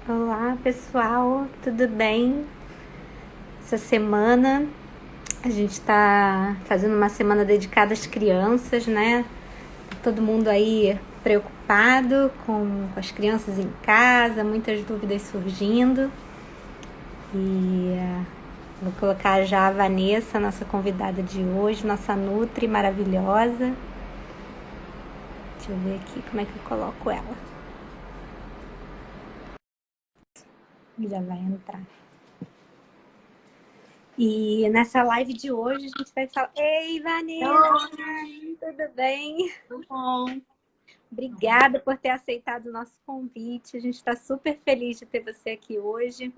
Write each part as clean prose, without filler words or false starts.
Olá, pessoal, tudo bem? Essa semana a gente está fazendo uma semana dedicada às crianças, né? Todo mundo aí preocupado com as crianças em casa, muitas dúvidas surgindo. E vou colocar já a Vanessa, nossa convidada de hoje, nossa Nutri maravilhosa. Deixa eu ver aqui como é que eu coloco ela. Já vai entrar. E nessa live de hoje a gente vai falar... Ei, Vanessa! Oi, Tudo bem? tudo bom? Obrigada por ter aceitado o nosso convite. A gente está super feliz de ter você aqui hoje.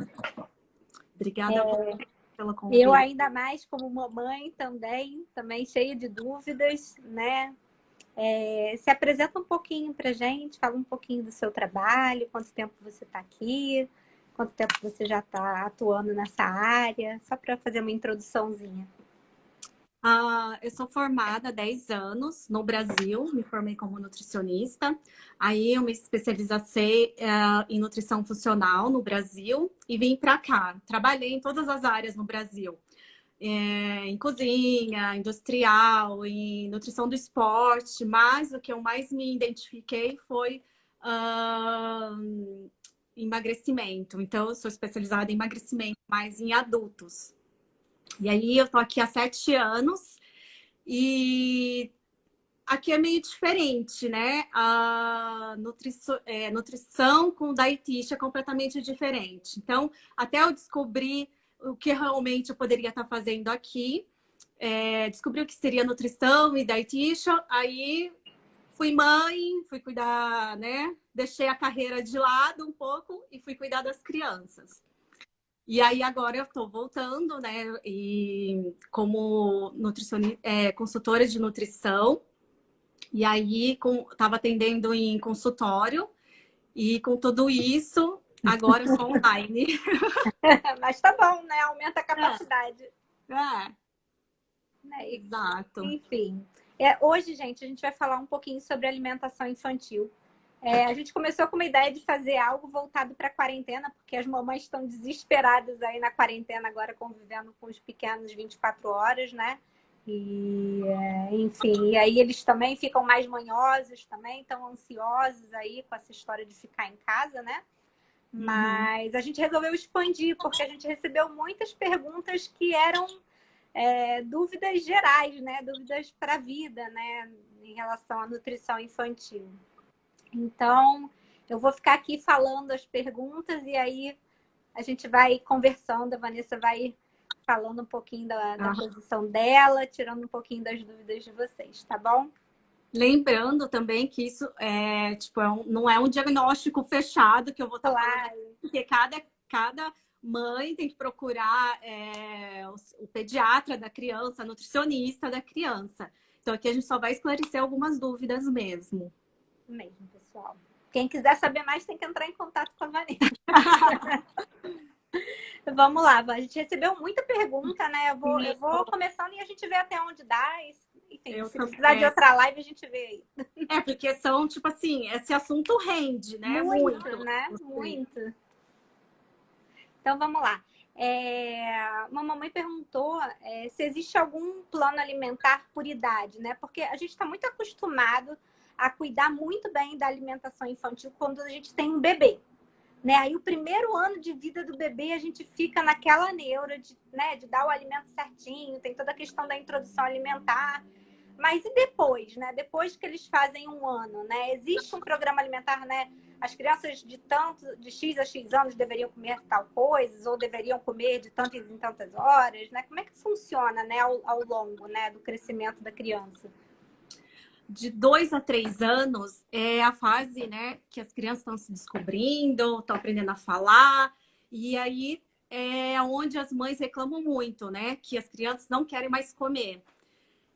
Obrigada a você pelo Eu convite. ainda mais como mamãe também cheia de dúvidas, né? Se apresenta um pouquinho para a gente, fala um pouquinho do seu trabalho, quanto tempo você está aqui, quanto tempo você já está atuando nessa área, só para fazer uma introduçãozinha. Eu sou formada há 10 anos no Brasil, me formei como nutricionista. Aí eu me especializei em nutrição funcional no Brasil e vim para cá. Trabalhei em todas as áreas no Brasil. Em cozinha, industrial, em nutrição do esporte, mas o que eu mais me identifiquei foi ah, emagrecimento. Então, eu sou especializada em emagrecimento, mas em adultos. E aí, eu tô aqui há 7 anos e aqui é meio diferente, né? A nutrição com dietista é completamente diferente. Então, até eu descobrir o que realmente eu poderia estar fazendo aqui, descobri o que seria nutrição e dietista, aí fui mãe, fui cuidar, né? Deixei a carreira de lado um pouco e fui cuidar das crianças. E aí agora eu estou voltando, né? E como consultora de nutrição. E aí estava atendendo em consultório e com tudo isso, agora eu sou online. Mas tá bom, né? Aumenta a É, capacidade. é, Né? exato. Enfim. Hoje, gente, a gente vai falar um pouquinho sobre alimentação infantil. A gente começou com uma ideia de fazer algo voltado para a quarentena, porque as mamães estão desesperadas aí na quarentena agora, convivendo com os pequenos 24 horas, né? Enfim, e aí eles também ficam mais manhosos, também estão ansiosos aí com essa história de ficar em casa, né? Uhum. Mas a gente resolveu expandir, porque a gente recebeu muitas perguntas que eram dúvidas gerais, né? Dúvidas para a vida, né? Em relação à nutrição infantil. Então, eu vou ficar aqui falando as perguntas e aí a gente vai conversando. A Vanessa vai falando um pouquinho da Ah, posição dela, tirando um pouquinho das dúvidas de vocês, tá bom? lembrando também que isso tipo, não é um diagnóstico fechado que eu vou estar falando aqui, Claro. porque cada mãe tem que procurar o pediatra da criança, a nutricionista da criança. Então aqui a gente só vai esclarecer algumas dúvidas mesmo. Mesmo, pessoal. Quem quiser saber mais tem que entrar em contato com a Vanessa. Vamos lá, a gente recebeu muita pergunta, né? Eu vou começando e a gente vê até onde dá. Enfim, Eu se também. precisar de outra live, a gente vê aí. Porque são, tipo assim, esse assunto rende, né? Muito, Muito. né? Muito. Então vamos lá. Uma mamãe perguntou se existe algum plano alimentar por idade, né? Porque a gente está muito acostumado a cuidar muito bem da alimentação infantil quando a gente tem um bebê. Né? Aí o primeiro ano de vida do bebê a gente fica naquela neura de, né, de dar o alimento certinho, tem toda a questão da introdução alimentar. Mas e depois, né? Depois que eles fazem um ano, né? Existe um programa alimentar, né? As crianças de X a X anos deveriam comer tal coisa, ou deveriam comer de tantas em tantas horas, né? Como é que funciona, né, ao longo, né, do crescimento da criança? De 2 a 3 anos é a fase, né, que as crianças estão se descobrindo, estão aprendendo a falar, e aí é onde as mães reclamam muito, né? Que as crianças não querem mais comer.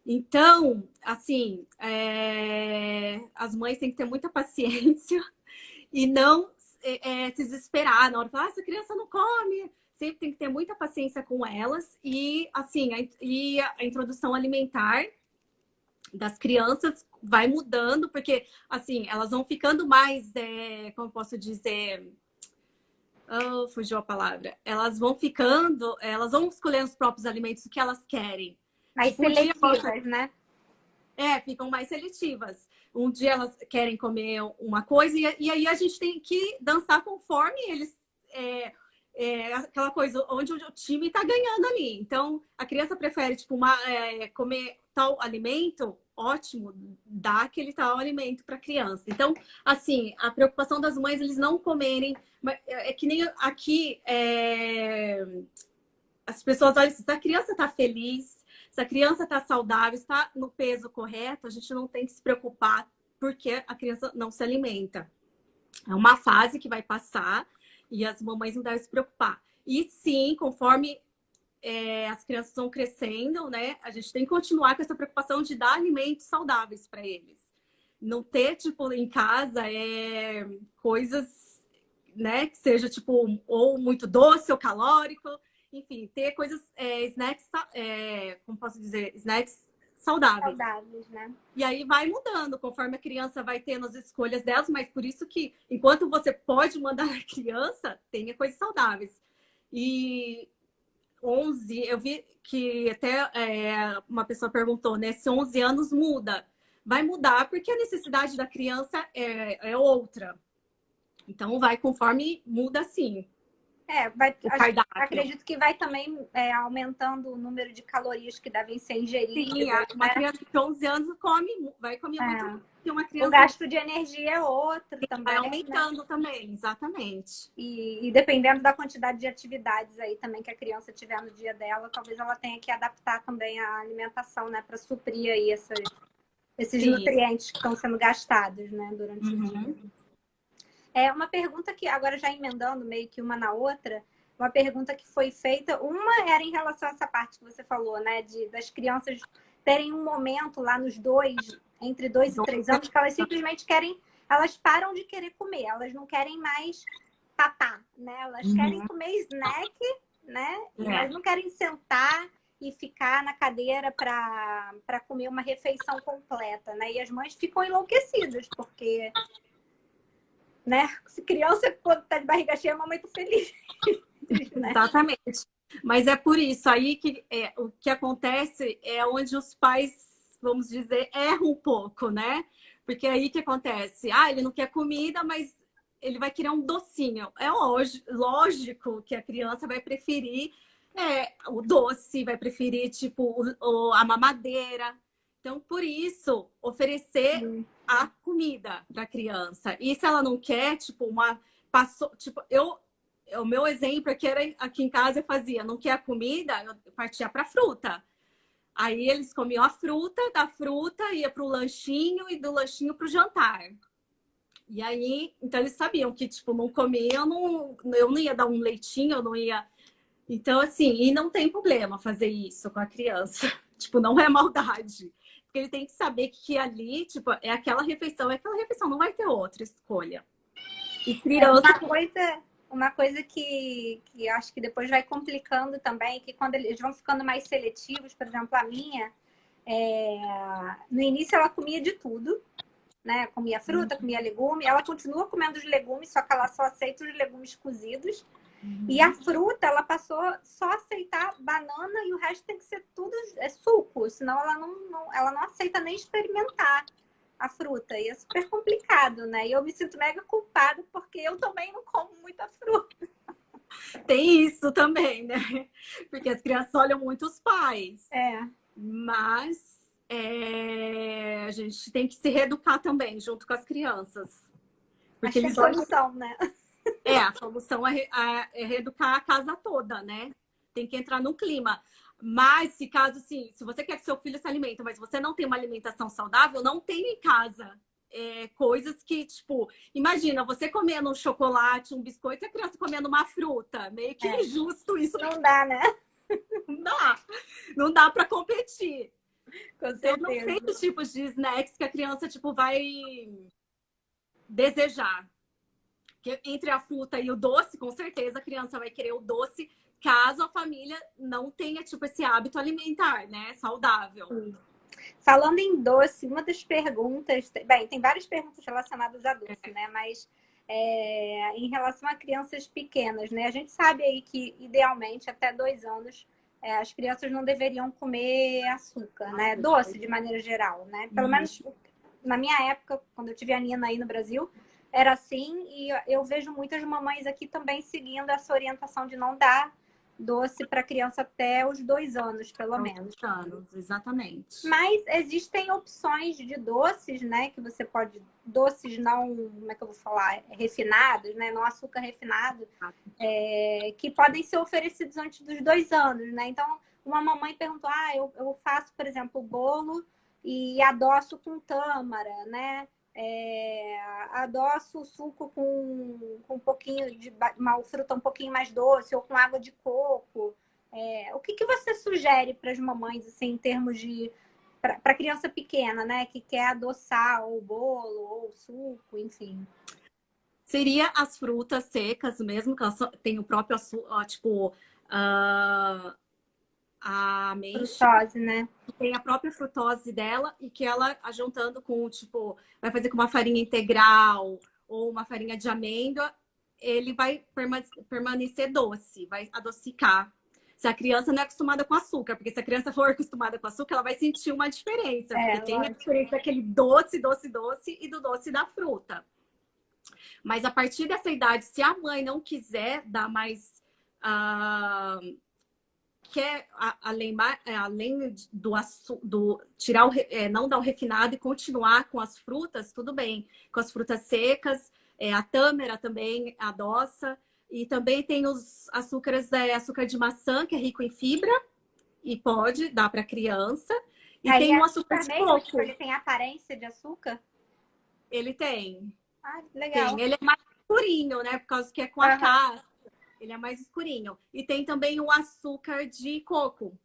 Então, assim, as mães têm que ter muita paciência e não se desesperar na hora de falar, essa criança não come. Sempre tem que ter muita paciência com elas e, assim, a introdução alimentar das crianças vai mudando, porque, assim, elas vão ficando mais, como posso dizer, Oh, fugiu a palavra. Elas vão ficando, elas vão escolhendo os próprios alimentos, o que elas querem. Mais Tipo, um dia seletivas, né? ficam mais seletivas. Um dia elas querem comer uma coisa e aí a gente tem que dançar conforme eles. Aquela coisa onde o time está ganhando ali. Então, a criança prefere tipo, comer tal alimento, ótimo, dá aquele tal alimento para a criança. Então, assim, a preocupação das mães, eles não comerem. É que nem aqui, as pessoas olham se a criança está feliz, se a criança está saudável, está no peso correto, a gente não tem que se preocupar porque a criança não se alimenta. É uma fase que vai passar e as mamães não devem se preocupar. E sim, conforme as crianças vão crescendo, né, a gente tem que continuar com essa preocupação de dar alimentos saudáveis para eles. Não ter, tipo, em casa coisas, né, que seja, tipo, ou muito doce ou calórico. Enfim, ter coisas, snacks, como posso dizer, snacks saudáveis. Saudáveis, né? E aí vai mudando, conforme a criança vai tendo as escolhas delas, mas por isso que, enquanto você pode mandar a criança, tenha coisas saudáveis. E 11, eu vi que até uma pessoa perguntou, né, se 11 anos muda. Vai mudar porque a necessidade da criança é outra. Então, vai conforme muda, sim. Acredito que vai também aumentando o número de calorias que devem ser ingeridas. Sim, uma criança de 11 anos vai comer muito. Uma criança... O gasto de energia é outro também. Vai aumentando, né? Também, exatamente. E dependendo da quantidade de atividades aí também que a criança tiver no dia dela, talvez ela tenha que adaptar também a alimentação, né? Para suprir aí esses nutrientes que estão sendo gastados, né? Durante o dia. Uma pergunta que, agora já emendando meio que uma na outra, uma pergunta que foi feita, uma era em relação a essa parte que você falou, né? Das crianças terem um momento lá entre 2 e 3 anos, que elas simplesmente elas param de querer comer, elas não querem mais papar, né? Elas querem comer snack, né? Elas não querem sentar e ficar na cadeira para comer uma refeição completa, né? E as mães ficam enlouquecidas, porque... né? Se criança, quando tá de barriga cheia, a mamãe tá feliz. Né? Exatamente. Mas é por isso aí que o que acontece é onde os pais, vamos dizer, erram um pouco, né? Porque aí que acontece? Ele não quer comida, mas ele vai querer um docinho. É lógico que a criança vai preferir o doce, vai preferir, tipo, a mamadeira. Então, por isso, oferecer a comida para a criança. E se ela não quer, tipo, o meu exemplo é que aqui em casa eu fazia, não quer a comida, eu partia para fruta. Aí eles comiam a fruta, da fruta ia para o lanchinho e do lanchinho para o jantar. E aí, então eles sabiam que, tipo, não comiam, eu não ia dar um leitinho, eu não ia... Então, assim, e não tem problema fazer isso com a criança. Tipo, não é maldade. Porque ele tem que saber que ali, tipo, é aquela refeição, não vai ter outra escolha. E criança... Uma coisa que eu acho que depois vai complicando também, que quando eles vão ficando mais seletivos, por exemplo, a minha, no início ela comia de tudo, né? Comia fruta, comia legume, ela continua comendo os legumes, só que ela só aceita os legumes cozidos. E a fruta, ela passou só a aceitar banana e o resto tem que ser tudo suco, senão ela não aceita nem experimentar a fruta. E é super complicado, né? E eu me sinto mega culpada porque eu também não como muita fruta. Tem isso também, né? Porque as crianças olham muito os pais. Mas a gente tem que se reeducar também, junto com as crianças. Porque eles é a solução, né? A solução é reeducar a casa toda, né? Tem que entrar no clima. Mas, se caso, assim, se você quer que seu filho se alimente, mas você não tem uma alimentação saudável, não tem em casa coisas que, tipo... Imagina, você comendo um chocolate, um biscoito, e a criança comendo uma fruta. Meio que injusto isso. Não dá, né? Não dá para competir. Com certeza. Eu não sei os tipos de snacks que a criança, tipo, vai desejar. Que entre a fruta e o doce, com certeza a criança vai querer o doce, caso a família não tenha, tipo, esse hábito alimentar, né? Saudável. Falando em doce, uma das perguntas... Bem, tem várias perguntas relacionadas a doce, né? Mas em relação a crianças pequenas, né? A gente sabe aí que, idealmente, até 2 anos, as crianças não deveriam comer açúcar, né? Doce, de maneira geral, né? Pelo menos na minha época, quando eu tive a Nina aí no Brasil, era assim. E eu vejo muitas mamães aqui também seguindo essa orientação de não dar doce para criança até os 2 anos, pelo menos. Anos, exatamente. Mas existem opções de doces, né? Que você pode... Doces não... Como é que eu vou falar? Refinados, né? Não açúcar refinado. Que podem ser oferecidos antes dos 2 anos, né? Então, uma mamãe perguntou... eu faço, por exemplo, bolo e adoço com tâmara, né? Adoço o suco com um pouquinho de... uma fruta um pouquinho mais doce ou com água de coco. O que você sugere para as mamães, assim, em termos de... Para criança pequena, né? Que quer adoçar o bolo ou o suco, enfim. Seria as frutas secas mesmo, que elas têm o próprio açúcar, tipo, a ameixa, Frutose, né? tem a própria frutose dela e que ela, juntando com, tipo, vai fazer com uma farinha integral ou uma farinha de amêndoa, ele vai permanecer doce, vai adocicar. Se a criança não é acostumada com açúcar, porque se a criança for acostumada com açúcar, ela vai sentir uma diferença, porque tem a diferença daquele doce, doce, doce e do doce da fruta. Mas a partir dessa idade, se a mãe não quiser dar mais... quer além do tirar não dar o refinado e continuar com as frutas, tudo bem. Com as frutas secas, a tâmara também adoça. E também tem os açúcares, açúcar de maçã, que é rico em fibra, e pode dar para criança. E tem o açúcar de mesmo, coco. tipo, ele tem aparência de açúcar? Ele tem. Legal. Tem. Ele é mais escurinho, né? Por causa que é com a casca. Ele é mais escurinho. E tem também o açúcar de coco,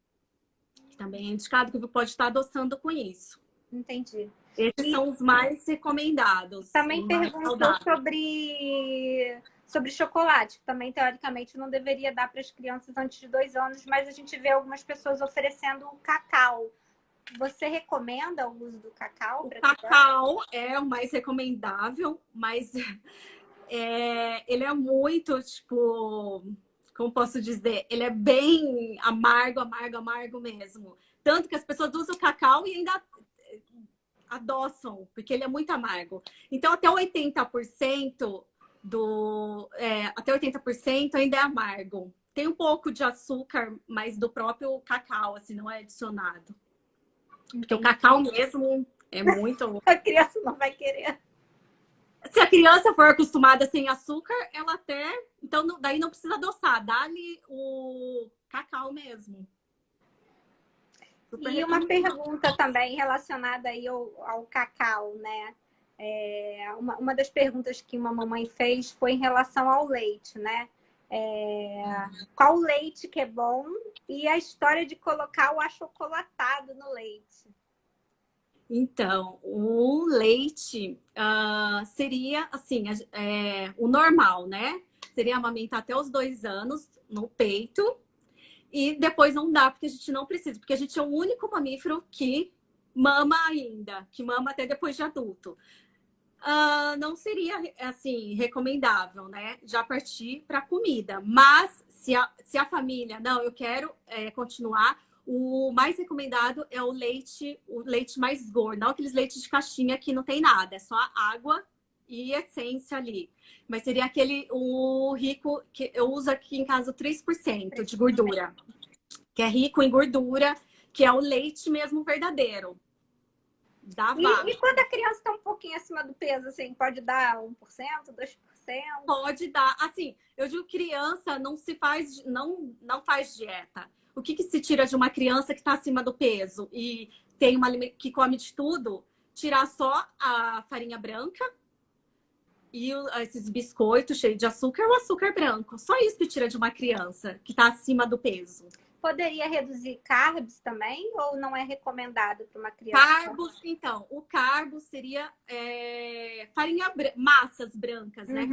que também é indicado, que pode estar adoçando com isso. Entendi. Esses são os mais recomendados. Também perguntou sobre chocolate, que também, teoricamente, não deveria dar para as crianças antes de 2 anos, mas a gente vê algumas pessoas oferecendo o cacau. Você recomenda o uso do cacau? O cacau é o mais recomendável, mas ele é muito, tipo, como posso dizer? Ele é bem amargo, amargo, amargo mesmo. Tanto que as pessoas usam o cacau e ainda adoçam, porque ele é muito amargo. Então, até 80% até 80% ainda é amargo. Tem um pouco de açúcar, mas do próprio cacau, assim, não é adicionado. Porque o cacau mesmo é muito... A criança não vai querer. Se a criança for acostumada sem açúcar, ela até... Então, daí não precisa adoçar. Dá-lhe o cacau mesmo. E uma pergunta também relacionada aí ao cacau, né? Uma das perguntas que uma mamãe fez foi em relação ao leite, né? Qual leite que é bom e a história de colocar o achocolatado no leite. Então, o leite seria, assim, o normal, né? Seria amamentar até os 2 anos no peito. E depois não dá, porque a gente não precisa. Porque a gente é o único mamífero que mama ainda. Que mama até depois de adulto. Não seria, assim, recomendável, né? Já partir para comida. Mas, se a família... Não, eu quero continuar... O mais recomendado é o leite mais gordo. Não aqueles leites de caixinha que não tem nada. É só água e essência ali. Mas seria o rico, que eu uso aqui em casa 3% de gordura. Que é rico em gordura, que é o leite mesmo verdadeiro. E quando a criança está um pouquinho acima do peso, assim, pode dar 1%, 2%? Pode dar. Assim, eu digo criança não faz dieta. O que se tira de uma criança que está acima do peso e tem que come de tudo? Tirar só a farinha branca e esses biscoitos cheios de açúcar ou açúcar branco. Só isso que tira de uma criança que está acima do peso. Poderia reduzir carbs também ou não é recomendado para uma criança? Carbos, então, o carbo seria massas brancas, né?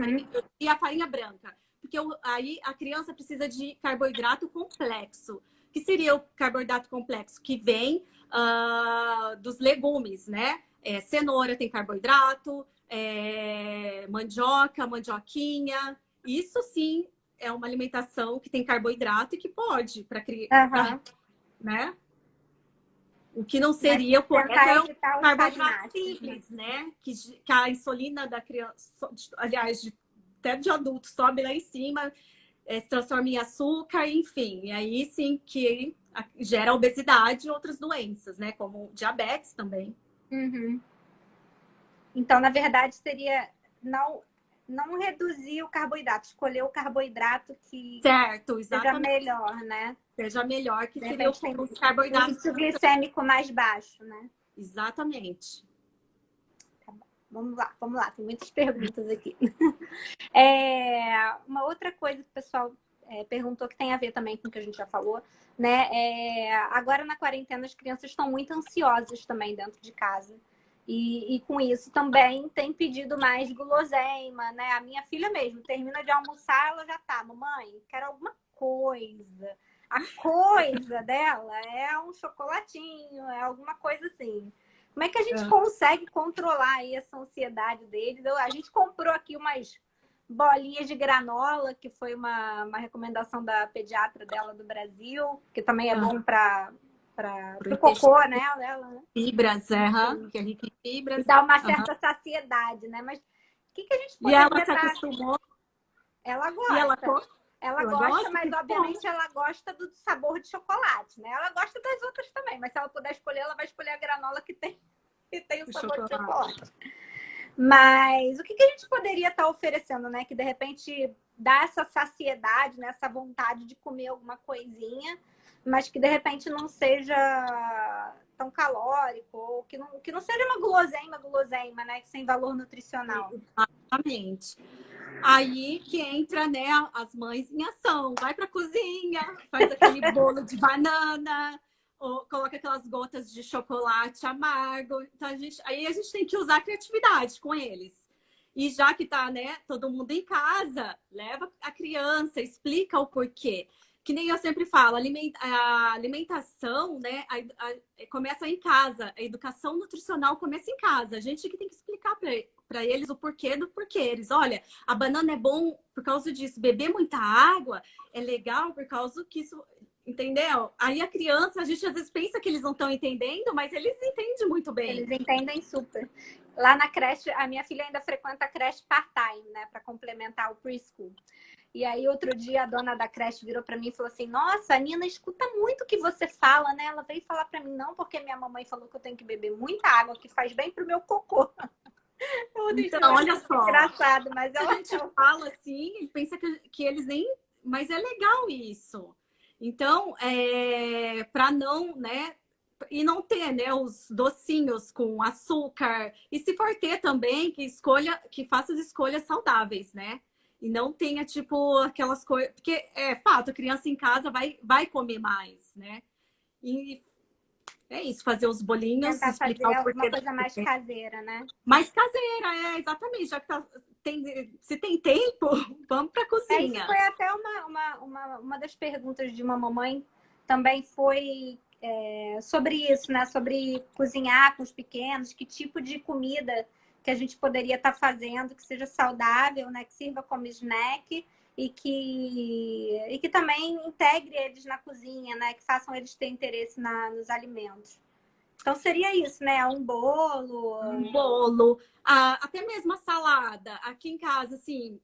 E a farinha branca. Porque aí a criança precisa de carboidrato complexo. Que seria o carboidrato complexo? Que vem dos legumes, né? Cenoura tem carboidrato, mandioca, mandioquinha. Isso sim é uma alimentação que tem carboidrato e que pode para criar, Aham. né? O que não Mas seria o correto tentar é o evitar os carboidrato fagnáceos, né? simples, né? Que a insulina da criança, aliás, até de adulto, sobe lá em cima, se transforma em açúcar, enfim. E aí sim que gera obesidade e outras doenças, né? Como diabetes também. Uhum. Então, na verdade, seria não reduzir o carboidrato, escolher o carboidrato que Certo, seja exatamente. melhor, né? Seja melhor, que De seria repente tem os um carboidratos. índice glicêmico mais baixo, né? Exatamente. Tá bom. Vamos lá, tem muitas perguntas aqui. Uma outra coisa que o pessoal perguntou que tem a ver também com o que a gente já falou, né? Agora na quarentena as crianças estão muito ansiosas também dentro de casa. E com isso também tem pedido mais guloseima, né? A minha filha mesmo termina de almoçar, ela já tá, mamãe, quero alguma coisa. A coisa dela é um chocolatinho, é alguma coisa assim. Como é que a gente consegue controlar aí essa ansiedade deles? A gente comprou aqui umas bolinhas de granola, que foi uma recomendação da pediatra dela do Brasil, que também é bom para o cocô, né? Dela, né? Fibras, que é rica em E fibras. dá uma certa saciedade, né? Mas o que a gente E ela poderia se dar? acostumou. Ela E gosta. Ela ela gosta, gosta, mas que obviamente ela gosta do sabor de chocolate, né? Ela gosta das outras também, mas se ela puder escolher, ela vai escolher a granola que tem o sabor de chocolate. Mas o que a gente poderia estar oferecendo, né? Que de repente dá essa saciedade, né? Essa vontade de comer alguma coisinha, mas que de repente não seja tão calórico, ou que não seja uma guloseima, né? Sem valor nutricional. Exatamente. Aí que entra, né, as mães em ação. Vai para a cozinha, faz aquele bolo de banana, ou coloca aquelas gotas de chocolate amargo. Então, aí a gente tem que usar a criatividade com eles. E já que tá, né, todo mundo em casa, leva a criança, explica o porquê. Que nem eu sempre falo, a alimentação, né, começa em casa. A educação nutricional começa em casa. A gente que tem que explicar para eles o porquê do porquê. Eles, olha, a banana é bom por causa disso. Beber muita água é legal por causa que isso... Entendeu? Aí a criança, a gente às vezes pensa que eles não estão entendendo, mas eles entendem muito bem. Eles entendem super. Lá na creche, a minha filha ainda frequenta a creche part-time, né? Para complementar o preschool. E aí, outro dia, a dona da creche virou para mim e falou assim: Nossa, a Nina escuta muito o que você fala, né? Ela veio falar para mim, não, porque minha mamãe falou que eu tenho que beber muita água, que faz bem pro meu cocô. Então, olha só. Engraçado, mas a gente fala assim, ele pensa que eles nem. Mas é legal isso. Então, para não, né? E não ter, né, os docinhos com açúcar. E se for ter também, que faça as escolhas saudáveis, né? E não tenha, tipo, aquelas coisas. Porque é fato, a criança em casa vai comer mais, né? E é isso, fazer os bolinhos, tentar fazer explicar o alguma porquê. coisa mais caseira, né? Mais caseira, exatamente. Já que se tem tempo, vamos para a Isso cozinha. foi até uma das perguntas de uma mamãe, também foi sobre isso, né? Sobre cozinhar com os pequenos, que tipo de comida que a gente poderia estar fazendo que seja saudável, né? Que sirva como snack e que também integre eles na cozinha, né? Que façam eles ter interesse nos alimentos. Então seria isso, né? Um bolo. Um bolo, até mesmo a salada. Aqui em casa, assim,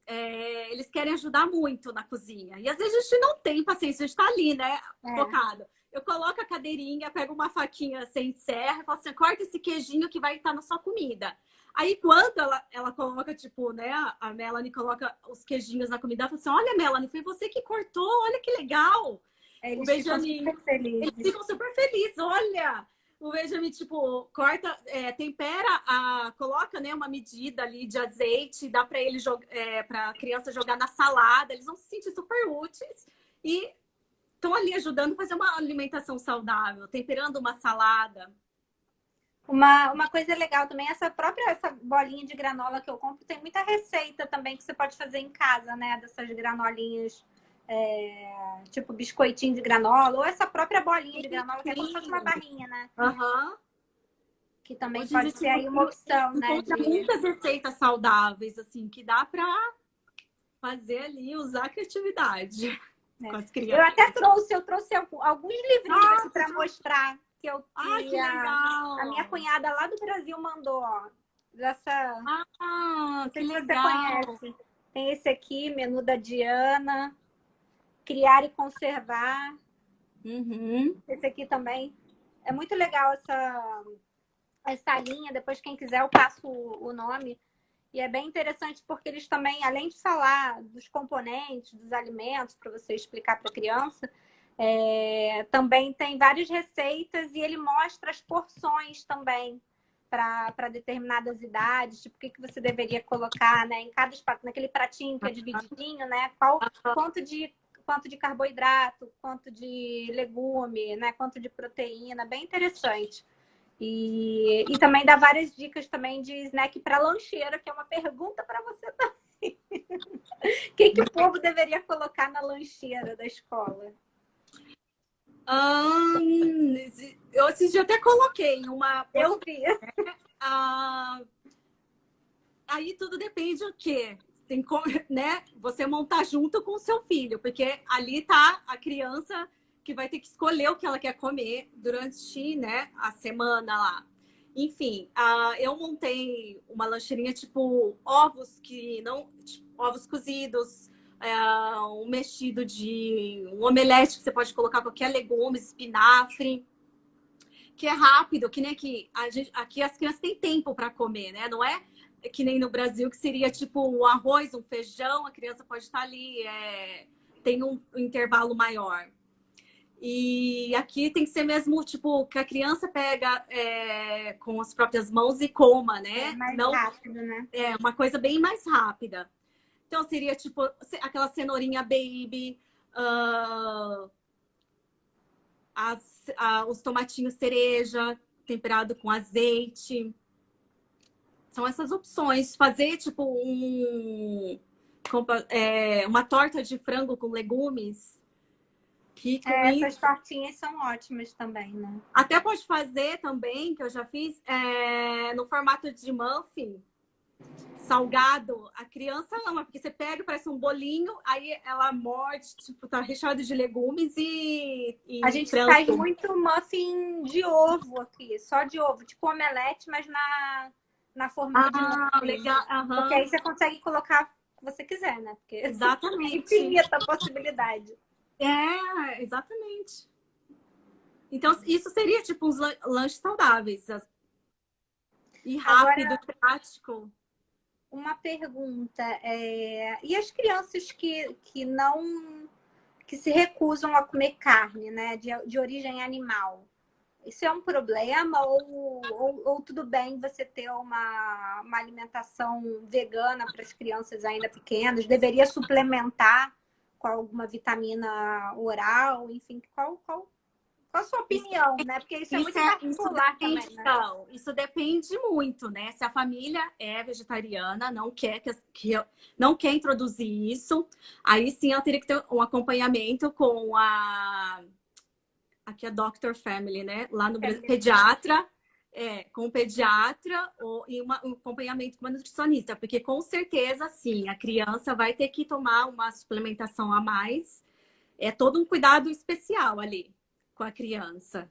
eles querem ajudar muito na cozinha. E às vezes a gente não tem paciência, a gente tá ali, né? Focado. Eu coloco a cadeirinha, pego uma faquinha sem serra e falo assim: corta esse queijinho que vai estar na sua comida. Aí quando ela coloca, tipo, né? A Melanie coloca os queijinhos na comida, ela fala assim: olha, Melanie, foi você que cortou, olha que legal. Eles O Benjamin, ficam super felizes. eles ficam super felizes, olha. O Benjamin, tipo, corta, tempera, coloca, né, uma medida ali de azeite, dá para ele para a criança jogar na salada, eles vão se sentir super úteis e estão ali ajudando a fazer uma alimentação saudável, temperando uma salada. Uma coisa legal também, essa bolinha de granola que eu compro, tem muita receita também que você pode fazer em casa, né? Dessas granolinhas, tipo biscoitinho de granola, ou essa própria bolinha de granola, que é como se fosse uma barrinha, né? Uhum. que também Hoje a pode gente ser aí uma opção, né? encontra muitas receitas saudáveis, assim, que dá para fazer ali, usar a criatividade com as Eu crianças. até trouxe alguns livrinhos aqui para mostrar Ai, que que a minha legal! cunhada lá do Brasil mandou, ó. Dessa, Ah, não que sei se você legal! conhece. Tem esse aqui, Menu da Diana, Criar e Conservar. Uhum. Esse aqui também. É muito legal essa linha. Depois, quem quiser, eu passo o nome. E é bem interessante porque eles também, além de falar dos componentes, dos alimentos, para você explicar para a criança, também tem várias receitas e ele mostra as porções também para determinadas idades, tipo o que, que você deveria colocar, né, em cada naquele pratinho que é divididinho, né? Quanto de carboidrato, quanto de legume, né? Quanto de proteína, bem interessante. E também dá várias dicas também de snack para lancheira, que é uma pergunta para você também. O que, que o povo deveria colocar na lancheira da escola? Eu esses dias até coloquei uma. Eu vi. Aí tudo depende do quê? Tem como, né? Você montar junto com o seu filho, porque ali tá a criança que vai ter que escolher o que ela quer comer durante, né, a semana lá. Enfim, eu montei uma lancheirinha tipo ovos que não, tipo, ovos cozidos, um mexido de um omelete que você pode colocar qualquer legumes, espinafre, que é rápido, que nem aqui. Aqui as crianças têm tempo para comer, né? Não é que nem no Brasil, que seria tipo um arroz, um feijão, a criança pode estar ali, tem um intervalo maior. E aqui tem que ser mesmo, tipo, que a criança pega com as próprias mãos e coma, né? Mais Não, rápido, né? é uma coisa bem mais rápida. Então seria tipo aquela cenourinha baby, uh, os tomatinhos cereja temperado com azeite. São essas opções. Fazer tipo uma torta de frango com legumes rico Essas tortinhas são ótimas também, né? até pode fazer também, que eu já fiz, no formato de muffin, salgado. A criança ama, porque você pega, parece um bolinho, aí ela morde, tipo, tá recheado de legumes A e gente faz frango. muito muffin de ovo aqui, só de ovo, tipo omelete, mas na forma de Ah, muffin. legal. Porque Aham. aí você consegue colocar o que você quiser, né? Porque é Exatamente. infinita a possibilidade. Exatamente. Então, isso seria tipo uns lanches saudáveis e rápido, Agora, prático. uma pergunta. E as crianças que não que se recusam a comer carne, né? De origem animal. Isso é um problema ou tudo bem você ter uma alimentação vegana para as crianças ainda pequenas? Deveria suplementar com alguma vitamina oral? Enfim, qual a sua Isso, opinião, né? Porque isso é muito isso particular depende, também, né? então, isso depende muito, né? Se a família é vegetariana, não quer introduzir isso, aí sim ela teria que ter um acompanhamento com aqui é Doctor Family, né? Lá no Brasil, pediatra, com o pediatra e um acompanhamento com uma nutricionista, porque com certeza, sim, a criança vai ter que tomar uma suplementação a mais. É todo um cuidado especial ali com a criança.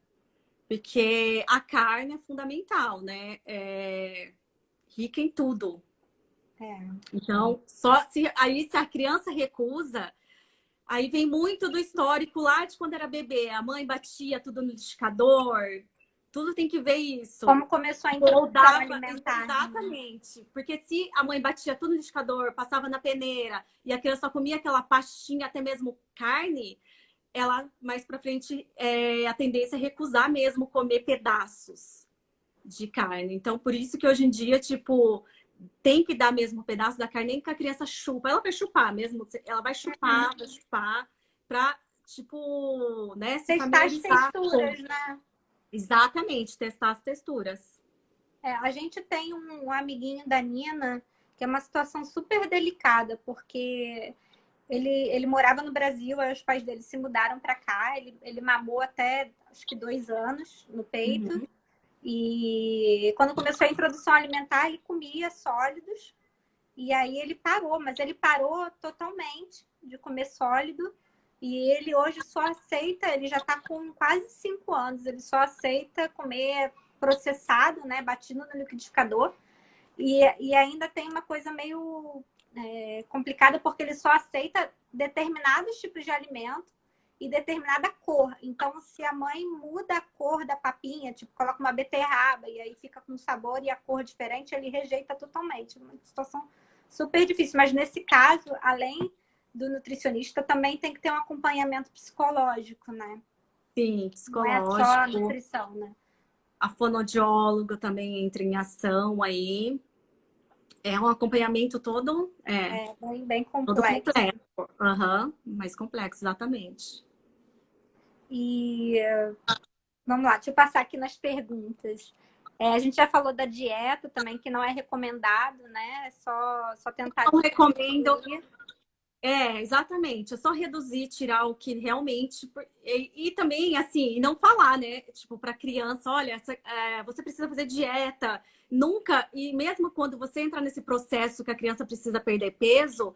Porque a carne é fundamental, né? É rica em tudo. Então, se a criança recusa, aí vem muito do histórico lá de quando era bebê. A mãe batia tudo no liquidificador. Tudo tem que ver isso. Como começou a Ou introdução dava, alimentar, né? exatamente. Porque se a mãe batia tudo no liquidificador, passava na peneira e a criança só comia aquela pastinha, até mesmo carne, ela mais para frente a tendência é recusar mesmo comer pedaços de carne. Então, por isso que hoje em dia, tipo, tem que dar mesmo um pedaço da carne, nem que a criança chupa. Ela vai chupar mesmo, ela vai chupar pra, tipo, né, se Testar as familiarizar com. texturas, né? Exatamente, testar as texturas. A gente tem um amiguinho da Nina que é uma situação super delicada, porque ele morava no Brasil, aí os pais dele se mudaram para cá, ele mamou até acho que 2 anos no peito. Uhum. E quando começou a introdução alimentar, ele comia sólidos. E aí ele parou, mas ele parou totalmente de comer sólido. E ele hoje só aceita, ele já está com quase 5 anos, ele só aceita comer processado, né? Batido no liquidificador. E ainda tem uma coisa meio complicada, porque ele só aceita determinados tipos de alimento e determinada cor. Então, se a mãe muda a cor da papinha, tipo, coloca uma beterraba e aí fica com sabor e a cor diferente, ele rejeita totalmente. Uma situação super difícil. Mas nesse caso, além do nutricionista, também tem que ter um acompanhamento psicológico, né? Sim, Não é só a psicológico. nutrição, né? A fonoaudióloga também entra em ação aí. É um acompanhamento todo, É bem todo complexo. complexo. Aham, mais complexo, exatamente. E vamos lá, deixa eu passar aqui nas perguntas. A gente já falou da dieta também, que não é recomendado, né? É só tentar Não recomendo. diminuir. Exatamente. É só reduzir, tirar o que realmente. E também, assim, não falar, né? Tipo, para criança, olha, você precisa fazer dieta. Nunca, e mesmo quando você entra nesse processo que a criança precisa perder peso,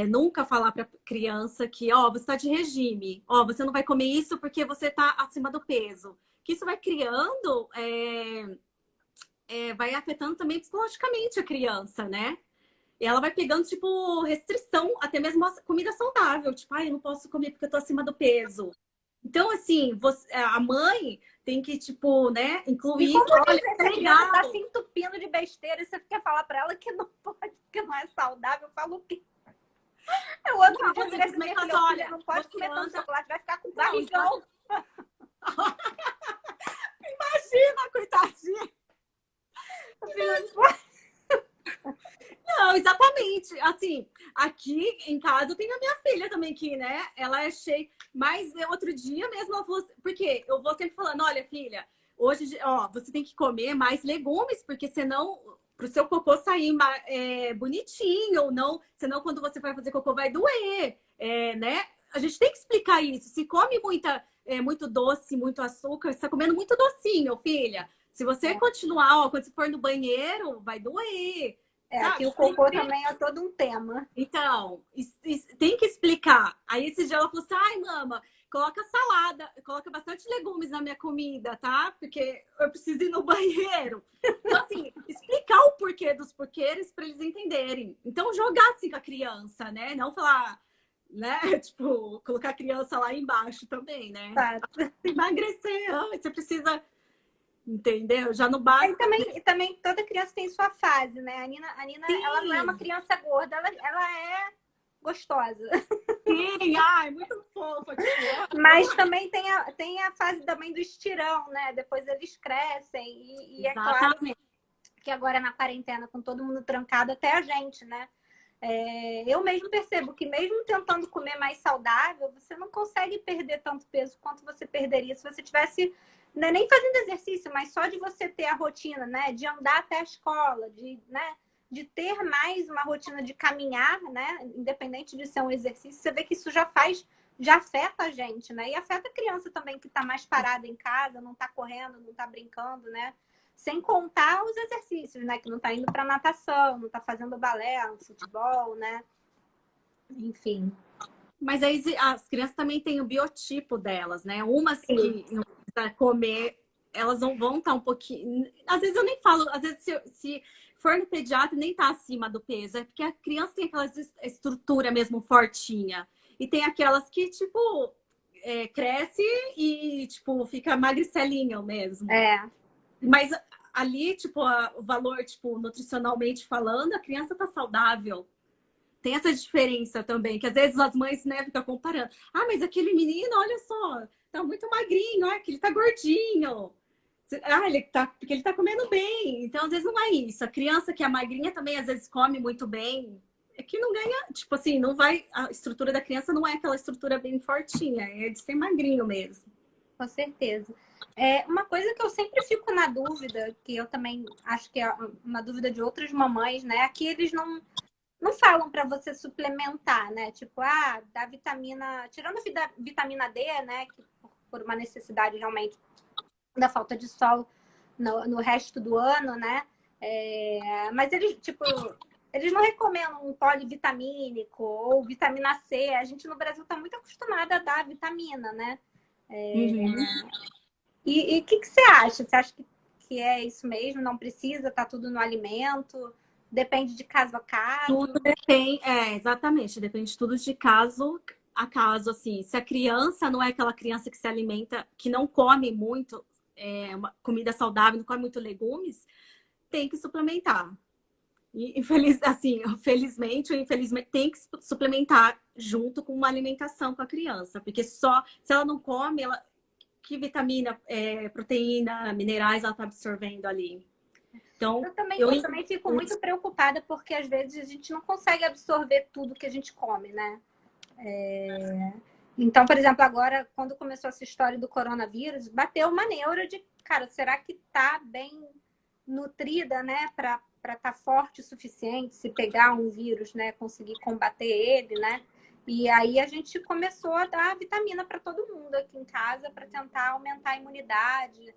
nunca falar para criança que, ó, você está de regime, ó, você não vai comer isso porque você está acima do peso. Que isso vai criando, vai afetando também psicologicamente a criança, né? E ela vai pegando, tipo, restrição, até mesmo a comida saudável. Tipo, eu não posso comer porque eu tô acima do peso. Então, assim, a mãe tem que, tipo, né, E incluir, como falar, olha, dizer, é se a criança está legal. se entupindo de besteira e você quer falar para ela que não pode, que não é saudável, eu falo o quê? O outro dia eu Não, virei pra simplesmente minha fala filha, assim, filha, olha, não pode você comer tanto anda... chocolate, vai ficar com Não, barrigão. imagina, coitadinha. Filha, não pode. Não, exatamente. Assim, aqui em casa tem a minha filha também, que, né, ela é cheia. Mas outro dia mesmo, ela falou assim, porque eu vou sempre falando, olha, filha, hoje, ó, você tem que comer mais legumes, porque senão, pro seu cocô sair bonitinho, ou não, senão quando você vai fazer cocô vai doer, né? A gente tem que explicar isso. Se come muito doce, muito açúcar, você tá comendo muito docinho, filha. Se você continuar, ó, quando você for no banheiro, vai doer. Aqui Sabe? o cocô também é todo um tema. Então, tem que explicar. Aí esse dia ela falou assim: ai, mama, coloca salada, coloca bastante legumes na minha comida, tá? Porque eu preciso ir no banheiro. Então, assim, explicar o porquê dos porquês para eles entenderem. Então, jogar assim com a criança, né? Não falar, né? Tipo, colocar a criança lá embaixo também, né? Tá. Emagrecer, você precisa, entendeu? Já não E basta. também toda criança tem sua fase, né? A Nina, ela não é uma Sim, criança gorda, ela é gostosa. sim, ai, muito fofa, tipo, Mas também tem a fase também do estirão, né? Depois eles crescem. E é claro exatamente. que agora na quarentena, com todo mundo trancado, até a gente, né? Eu mesmo percebo que mesmo tentando comer mais saudável, você não consegue perder tanto peso quanto você perderia se você tivesse, né, nem fazendo exercício, mas só de você ter a rotina, né? De andar até a escola, de ter mais uma rotina de caminhar, né? Independente de ser um exercício, você vê que isso já afeta a gente, né? E afeta a criança também que está mais parada em casa, não está correndo, não está brincando, né? Sem contar os exercícios, né? Que não está indo para natação, não está fazendo balé, futebol, né? Enfim. Mas aí as crianças também têm o biotipo delas, né? Umas Sim. que não precisa comer, elas não vão estar um pouquinho. Às vezes eu nem falo, às vezes se for no pediatra nem tá acima do peso, é porque a criança tem aquela estrutura mesmo fortinha. E tem aquelas que, tipo, cresce e, tipo, fica magricelinho mesmo. É. Mas ali, tipo, o valor, tipo, nutricionalmente falando, a criança tá saudável. Tem essa diferença também, que às vezes as mães, né, ficam comparando. Ah, mas aquele menino, olha só, tá muito magrinho, olha que ele tá gordinho. Porque ele tá comendo bem. Então, às vezes não é isso. A criança que é magrinha também, às vezes, come muito bem. É que não ganha, tipo assim, não vai. A estrutura da criança não é aquela estrutura bem fortinha, é de ser magrinho mesmo. Com certeza. Uma coisa que eu sempre fico na dúvida, que eu também acho que é uma dúvida de outras mamães, né? Aqui eles não falam para você suplementar, né? Tipo, da vitamina, tirando a vitamina D, né? Que por uma necessidade realmente da falta de sol no resto do ano, né? Mas eles, tipo, eles não recomendam um polivitamínico ou vitamina C. A gente no Brasil está muito acostumada a dar vitamina, né? Uhum. E o que você acha? Você acha que é isso mesmo? Não precisa? Tá tudo no alimento? Depende de caso a Tudo caso? depende, exatamente, depende tudo de caso a caso, assim. Se a criança não é aquela criança que se alimenta, que não come muito uma comida saudável, não come muito legumes, tem que suplementar. E, assim, felizmente ou infelizmente, tem que suplementar junto com uma alimentação com a criança, porque só se ela não come, que vitamina, proteína, minerais ela está absorvendo ali. Então, Eu também fico muito preocupada porque às vezes a gente não consegue absorver tudo que a gente come, né? Então, por exemplo, agora, quando começou essa história do coronavírus, bateu uma neura de, cara, será que tá bem nutrida, né, para estar forte o suficiente, se pegar um vírus, né, conseguir combater ele, né? E aí a gente começou a dar vitamina para todo mundo aqui em casa para tentar aumentar a imunidade.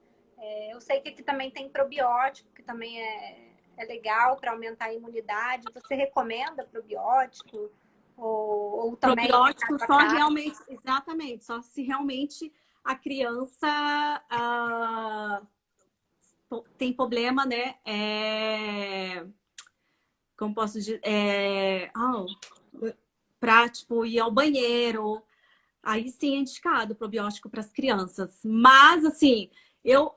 Eu sei que aqui também tem probiótico, que também é legal para aumentar a imunidade. Você recomenda probiótico? Ou também probiótico só realmente, exatamente, só se realmente a criança tem problema, né? Como posso dizer? Para, tipo, ir ao banheiro. Aí sim é indicado probiótico para as crianças. Mas, assim, eu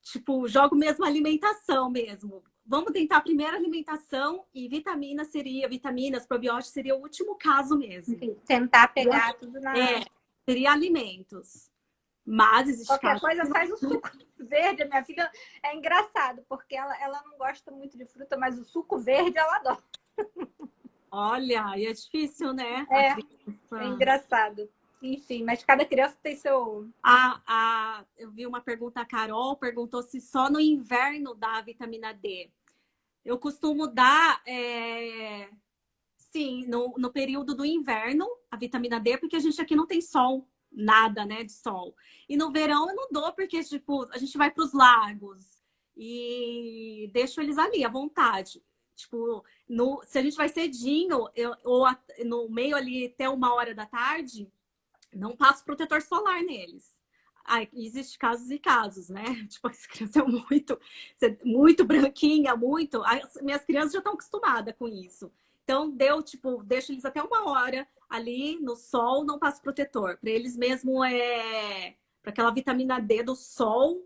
tipo, jogo mesmo alimentação mesmo. Vamos tentar a primeira alimentação e vitaminas, probióticos seria o último caso mesmo. Enfim, tentar pegar tudo na... Seria alimentos. Mas existe Qualquer caso coisa faz o suco verde. A minha filha é engraçado, porque ela não gosta muito de fruta, mas o suco verde ela adora. Olha, e é difícil, né? É engraçado. Enfim, mas cada criança tem seu... Eu vi uma pergunta, a Carol perguntou se só no inverno dá vitamina D. Eu costumo dar, sim, no período do inverno, a vitamina D, porque a gente aqui não tem sol, nada, né, de sol. E no verão eu não dou, porque, tipo, a gente vai para os lagos e deixo eles ali, à vontade. Tipo, se a gente vai cedinho, ou no meio ali até 1 hora da tarde, não passo protetor solar neles. Existem casos e casos, né? Tipo, as crianças muito branquinha, muito. As minhas crianças já estão acostumadas com isso. Então, deixo eles até 1 hora ali no sol, não passo protetor. Para eles mesmo para aquela vitamina D do sol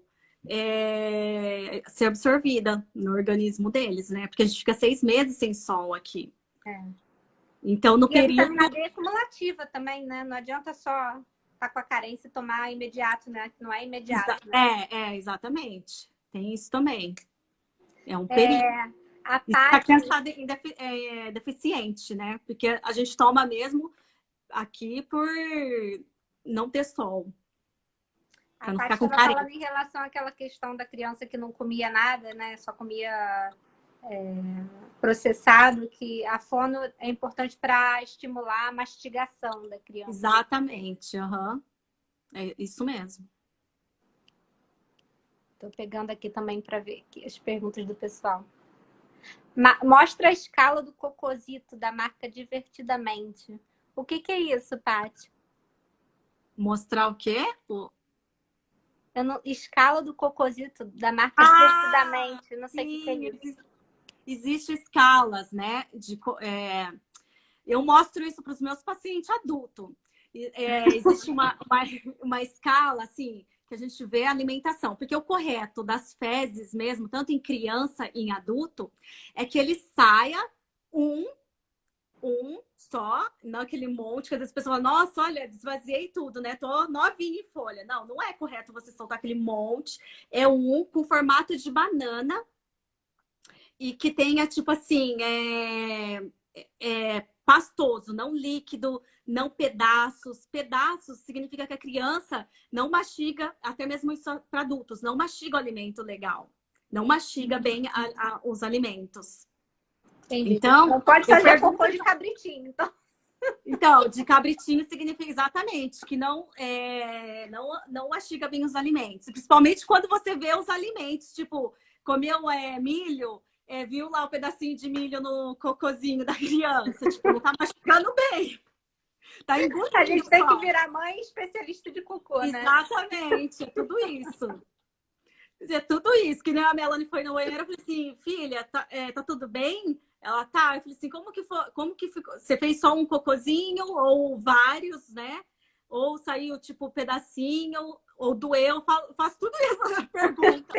ser absorvida no organismo deles, né? Porque a gente fica 6 meses sem sol aqui. Então, no período... a vitamina D é cumulativa também, né? Não adianta só estar com a carência e tomar imediato, né? Que não é imediato. Né? Exatamente. Tem isso também. É um período. A criança está deficiente, né? Porque a gente toma mesmo aqui por não ter sol. A Paty estava falando em relação àquela questão da criança que não comia nada, né? Só comia processado, que a fono é importante para estimular a mastigação da criança. Exatamente, é isso mesmo. Estou pegando aqui também para ver aqui as perguntas do pessoal. Mostra a escala do cocosito da marca Divertidamente. O que é isso, Paty? Mostrar o quê? Escala do cocosito da marca Divertidamente. Não sei o que é isso. Existem escalas, né? Eu mostro isso para os meus pacientes adultos. Existe uma escala, assim, que a gente vê a alimentação. Porque o correto das fezes mesmo, tanto em criança e em adulto, é que ele saia um só, não aquele monte, que às vezes a pessoa fala, nossa, olha, desvaziei tudo, né? Tô novinha em folha. Não é correto você soltar aquele monte. É um com formato de banana e que tenha, tipo assim, pastoso, não líquido, não pedaços. Pedaços significa que a criança não mastiga, até mesmo isso para adultos, não mastiga o alimento legal. Não mastiga bem os alimentos. Entendi. Então, não pode fazer cocô de cabritinho, então. Então, de cabritinho significa exatamente que não mastiga bem os alimentos. Principalmente quando você vê os alimentos, tipo, comeu milho, viu lá o pedacinho de milho no cocôzinho da criança, tipo, não tá mastigando bem, tá A engolindo gente tem que só. virar mãe especialista de cocô, né? Exatamente, é tudo isso. É tudo isso, que nem a Melanie foi no banheiro, eu falei assim, filha, tá tudo bem? Ela tá. Eu falei assim, como que ficou? Você fez só um cocôzinho ou vários, né? Ou saiu tipo um pedacinho, ou doeu? Faço tudo isso na pergunta.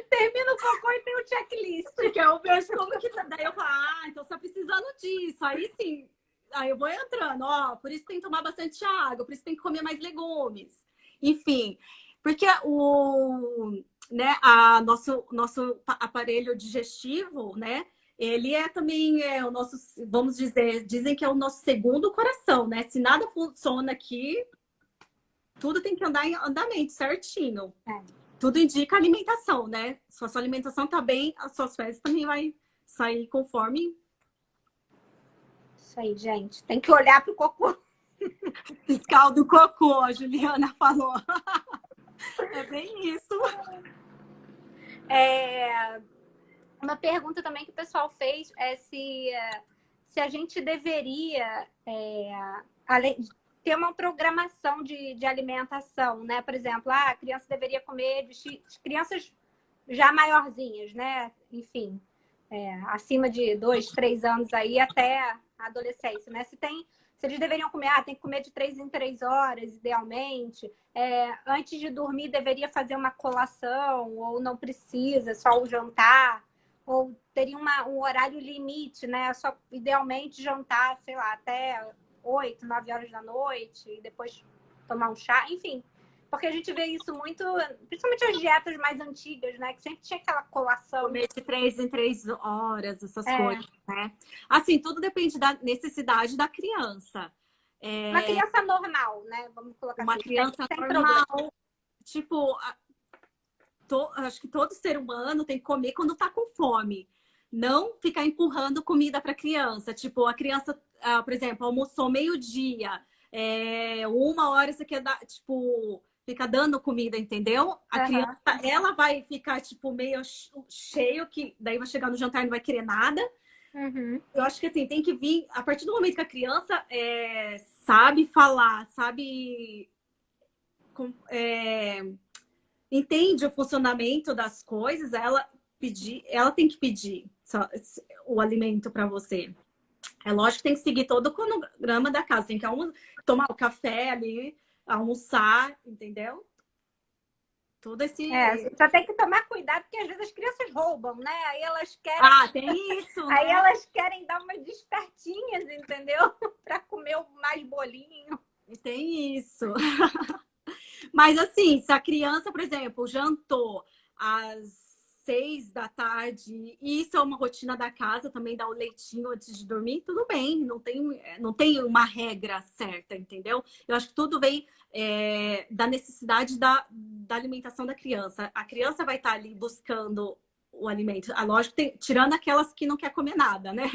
Termina o cocô e tem o checklist. Porque eu vejo como que tá. Daí eu falo, então você tá precisando disso. Aí sim, aí eu vou entrando, ó, por isso tem que tomar bastante água, por isso tem que comer mais legumes. Enfim, porque nosso aparelho digestivo, né? Ele também o nosso, vamos dizer, dizem que é o nosso segundo coração, né? Se nada funciona aqui, tudo tem que andar em andamento certinho. Tudo indica alimentação, né? Se a sua alimentação tá bem, as suas fezes também vai sair conforme. Isso aí, gente. Tem que olhar pro cocô. Fiscal do cocô, a Juliana falou. É bem isso. Uma pergunta também que o pessoal fez é se a gente deveria ter uma programação de alimentação, né? Por exemplo, a criança deveria comer crianças já maiorzinhas, né? Enfim, acima de 2, 3 anos aí até a adolescência, né? Se eles deveriam comer, tem que comer de 3 em 3 horas, idealmente. Antes de dormir, deveria fazer uma colação, ou não precisa, só o jantar. Ou teria um horário limite, né? Só idealmente jantar, sei lá, até 8, 9 horas da noite, e depois tomar um chá, enfim. Porque a gente vê isso muito, principalmente as dietas mais antigas, né? Que sempre tinha aquela colação. Comer de 3 em 3 horas, essas coisas, né? Assim, tudo depende da necessidade da criança. Uma criança normal, né? Vamos colocar Uma assim. criança sem normal, problema. tipo, acho que todo ser humano tem que comer quando tá com fome. Não ficar empurrando comida para criança. Tipo, a criança, por exemplo, almoçou meio-dia, 1 hora você quer dar, tipo, fica dando comida, entendeu? A criança, ela vai ficar, tipo, meio cheio, que daí vai chegar no jantar e não vai querer nada. Uhum. Eu acho que assim, tem que vir, a partir do momento que a criança sabe falar, sabe. Entende o funcionamento das coisas, ela tem que pedir o alimento para você. É lógico que tem que seguir todo o cronograma da casa, tem que tomar o café ali, almoçar, entendeu? Tudo esse. Só tem que tomar cuidado, porque às vezes as crianças roubam, né? Aí elas querem. Tem isso, Aí né? elas querem dar umas despertinhas, entendeu? Para comer mais bolinho. Tem isso. Mas assim, se a criança, por exemplo, jantou às 6 da tarde, e isso é uma rotina da casa, também dá o leitinho antes de dormir, tudo bem, não tem uma regra certa, entendeu? Eu acho que tudo vem da necessidade da alimentação da criança. A criança vai estar ali buscando o alimento. Lógico, tirando aquelas que não quer comer nada, né?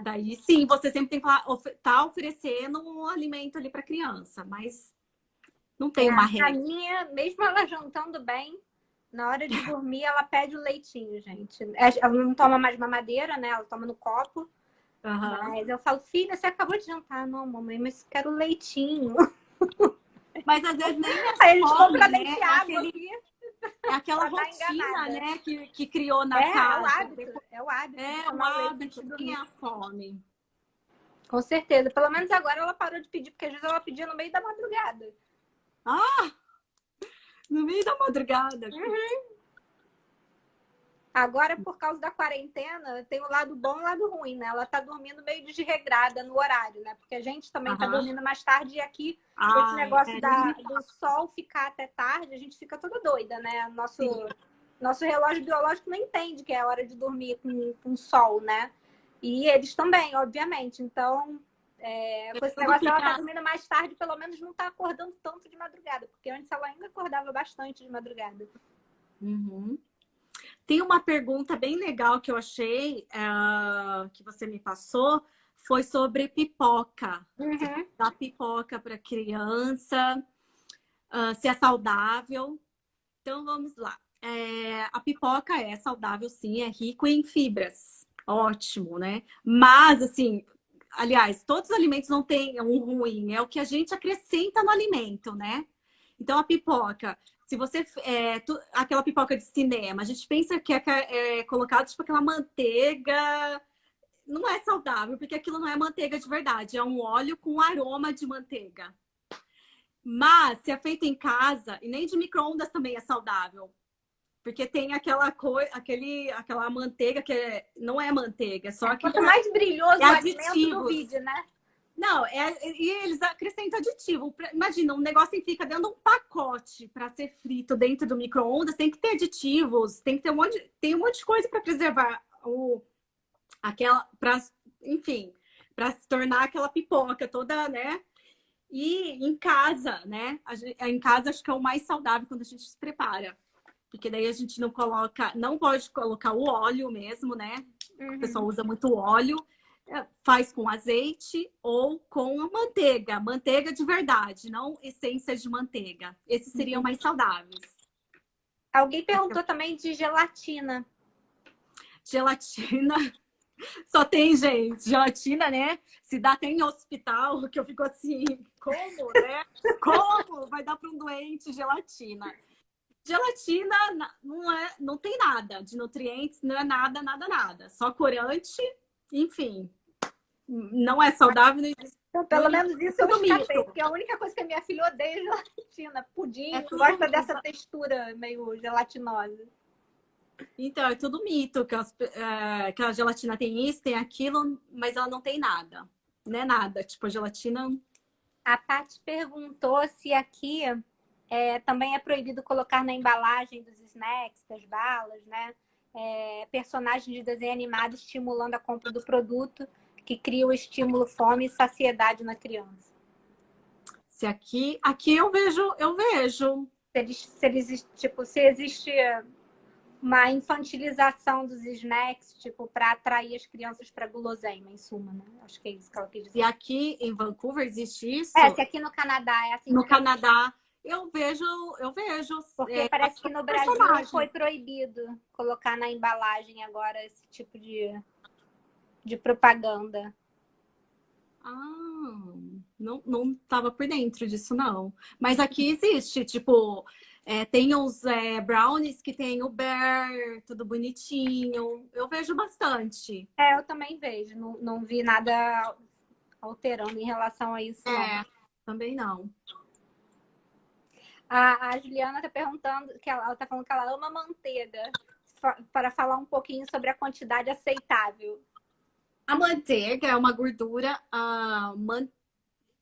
Daí sim, você sempre tem que estar oferecendo um alimento ali para a criança, mas não tem uma regra. A minha, mesmo ela jantando bem, na hora de dormir, ela pede o leitinho, gente. Ela não toma mais mamadeira, né? Ela toma no copo. Mas eu falo, filha, você acabou de jantar. Não, mamãe, mas quero leitinho. Mas às vezes nem é Aí eles fome, compram né? leite e água aqui. É aquela Ela tá rotina, enganada. né? Que criou na casa. É o hábito. É o hábito. É o hábito, nem é a fome. Com certeza. Pelo menos agora ela parou de pedir, porque às vezes ela pedia no meio da madrugada. No meio da madrugada. Agora, por causa da quarentena, tem o lado bom e o lado ruim, né? Ela tá dormindo meio desregrada no horário, né? Porque a gente também tá dormindo mais tarde e aqui, esse negócio do sol ficar até tarde, a gente fica toda doida, né? Nosso relógio biológico não entende que é hora de dormir com sol, né? E eles também, obviamente. Então, com esse negócio dela tá dormindo mais tarde, pelo menos não tá acordando tanto de madrugada. Porque antes ela ainda acordava bastante de madrugada. Tem uma pergunta bem legal que eu achei, que você me passou, foi sobre pipoca. Uhum. Dar pipoca para criança, se é saudável. Então, vamos lá. A pipoca é saudável, sim, é rico em fibras. Ótimo, né? Mas, assim, aliás, todos os alimentos não têm um ruim, é o que a gente acrescenta no alimento, né? Então, a pipoca, se você. Aquela pipoca de cinema, a gente pensa que é colocado tipo aquela manteiga. Não é saudável, porque aquilo não é manteiga de verdade, é um óleo com aroma de manteiga. Mas, se é feito em casa, e nem de micro-ondas também é saudável. Porque tem aquela manteiga que não é manteiga, é só aquele. Quanto mais brilhoso É o alimento do aditivos. vídeo, né? Não, e eles acrescentam aditivo. Imagina, um negócio que fica dentro de um pacote para ser frito dentro do micro-ondas, tem que ter aditivos, tem que ter tem um monte de coisa para preservar enfim, para se tornar aquela pipoca toda, né? E em casa, né? Em casa acho que é o mais saudável quando a gente se prepara. Porque daí a gente não pode colocar o óleo mesmo, né? Uhum. O pessoal usa muito óleo. Faz com azeite ou com manteiga. Manteiga de verdade, não essência de manteiga. Esses seriam mais saudáveis. Alguém perguntou também de gelatina. Gelatina. Só tem, gente, gelatina, né? Se dá até em hospital, que eu fico assim, como, né? Como vai dar para um doente gelatina? Gelatina não tem nada de nutrientes, não é nada, nada, nada. Só corante, enfim. Não é saudável. Então, pelo menos isso eu escapei, mito. porque a única coisa que a minha filha odeia é gelatina. Pudim, Tudo dessa textura meio gelatinosa. Então, é tudo mito, que a gelatina tem isso, tem aquilo, mas ela não tem nada. Não é nada. Tipo, a gelatina. A Paty perguntou se aqui também é proibido colocar na embalagem dos snacks, das balas, né? Personagens de desenho animado estimulando a compra do produto, que cria o estímulo fome e saciedade na criança. Se aqui eu vejo. Se existe uma infantilização dos snacks, tipo, para atrair as crianças para guloseima, em suma, né? Acho que é isso que ela quis dizer. E aqui em Vancouver existe isso? Se aqui no Canadá é assim. No Canadá, eu vejo. Porque parece que no Brasil foi proibido colocar na embalagem agora esse tipo de propaganda. Não estava por dentro disso, não. Mas aqui existe, tipo, tem os brownies que tem o bear, tudo bonitinho. Eu vejo bastante. Eu também vejo. Não vi nada alterando em relação a isso, não. Também não. A Juliana está perguntando, que ela está falando que ela ama manteiga, para falar um pouquinho sobre a quantidade aceitável. A manteiga é uma gordura,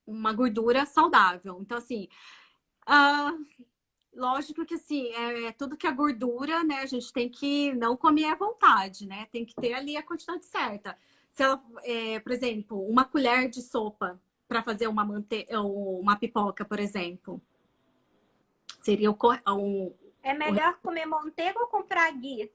uma gordura saudável. Então, assim, lógico que assim, tudo que é gordura, né? A gente tem que não comer à vontade, né? Tem que ter ali a quantidade certa. Se ela, por exemplo, uma colher de sopa para fazer uma pipoca, por exemplo, seria É melhor comer manteiga ou comprar ghee?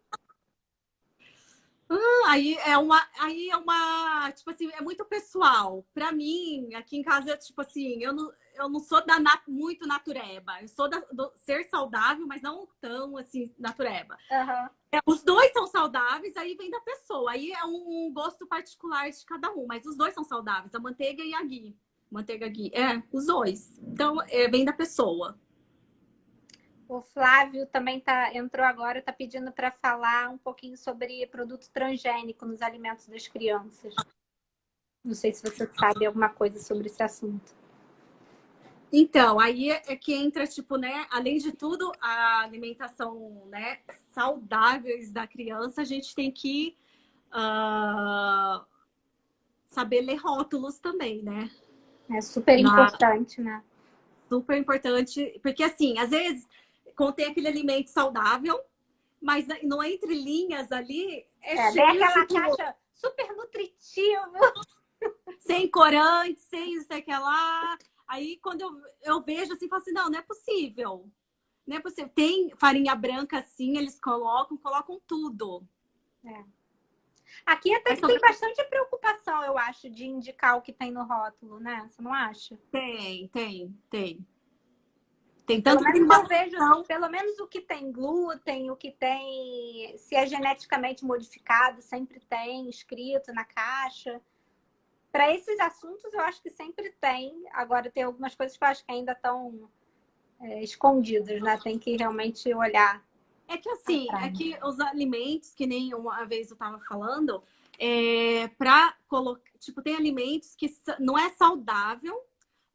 Aí é uma, tipo assim, é muito pessoal. Para mim, aqui em casa, tipo assim, eu não sou muito natureba. Eu sou do ser saudável, mas não tão assim, natureba. Uhum. Os dois são saudáveis, aí vem da pessoa. Aí é um gosto particular de cada um, mas os dois são saudáveis, a manteiga e a ghee. Manteiga ghee, os dois. Então, vem da pessoa. O Flávio também entrou agora, está pedindo para falar um pouquinho sobre produto transgênico nos alimentos das crianças. Não sei se você sabe alguma coisa sobre esse assunto. Então, aí é que entra, tipo, né? Além de tudo, a alimentação, né, saudáveis da criança, a gente tem que saber ler rótulos também, né? É super importante, né? Super importante, porque assim, às vezes contém aquele alimento saudável, mas no entre linhas ali vem aquela caixa super nutritiva. Sem corante, sem isso, sei que lá. Aí quando eu vejo assim, falo assim, não é possível. Não é possível. Tem farinha branca assim, eles colocam tudo. Aqui até Mas que tem bastante preocupação, eu acho, de indicar o que tem no rótulo, né? Você não acha? tem. Tem Pelo tanto que tem menos uma eu vejo, seção. pelo menos o que tem glúten, o que tem, se é geneticamente modificado, sempre tem escrito na caixa. Para esses assuntos, eu acho que sempre tem. Agora, tem algumas coisas que eu acho que ainda estão escondidas, né? Tem que realmente olhar É que assim, é atrás. que os alimentos, que nem uma vez eu estava falando, para colocar, tipo, tem alimentos que não é saudável,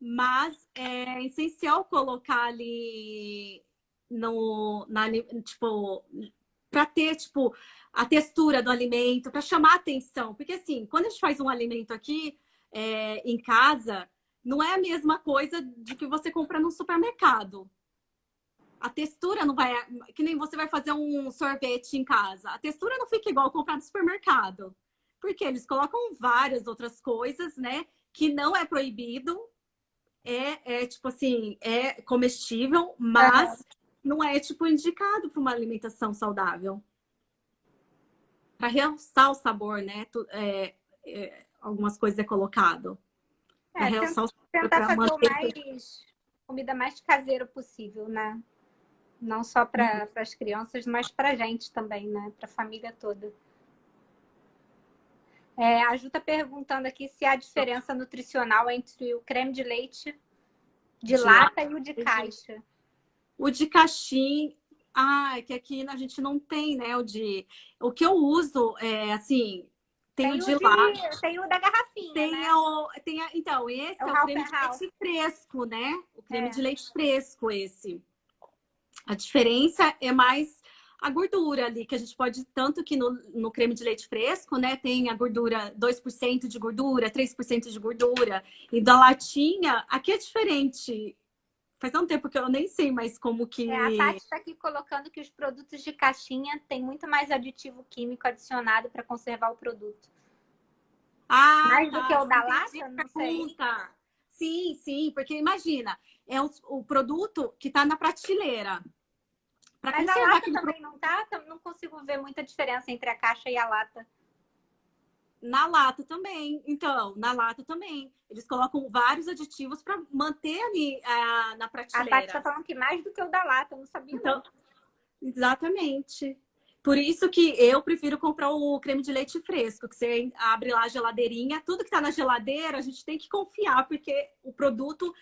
mas é essencial colocar ali tipo, para ter, tipo, a textura do alimento, para chamar atenção. Porque assim, quando a gente faz um alimento aqui em casa, não é a mesma coisa de que você compra no supermercado. A textura não vai. Que nem você vai fazer um sorvete em casa. A textura não fica igual comprar no supermercado. Porque eles colocam várias outras coisas, né? Que não é proibido. Tipo assim, é comestível, Aham. mas não é tipo indicado para uma alimentação saudável. Para realçar o sabor, né? Algumas coisas é colocado. Para realçar o sabor, Tentar para fazer o manter. mais comida mais caseira possível, né? Não só para as crianças, mas para a gente também, né? Para a família toda. A Ju está perguntando aqui se há diferença nutricional entre o creme de leite de De lá. lata e o de caixa. O de caixinha, é que aqui a gente não tem, né? O que eu uso é assim, tem o de lá, Tem o da garrafinha, né? então, esse É o é o Ralph creme and de Ralph. leite fresco, né? O creme É. de leite fresco, esse. A diferença é mais a gordura ali, que a gente pode, tanto que no creme de leite fresco, né, tem a gordura, 2% de gordura, 3% de gordura. E da latinha, aqui é diferente. Faz um tempo que eu nem sei mais como A que. Tati está aqui colocando que os produtos de caixinha têm muito mais aditivo químico adicionado para conservar o produto. Ah, Mais do que tá. o Agora da entendi lata? a Não sei. pergunta. Sim, porque imagina, é o produto que está na prateleira. Para Mas a conservar lata aquele também produto não tá? Não consigo ver muita diferença entre a caixa e a lata. na lata também. Então, na lata também. Eles colocam vários aditivos para manter ali na A Tati está prateleira. falando que mais do que o da lata. Eu não sabia, Então, não. exatamente. Por isso que eu prefiro comprar o creme de leite fresco, que você abre lá a geladeirinha, tudo que está na geladeira, a gente tem que confiar, porque o produto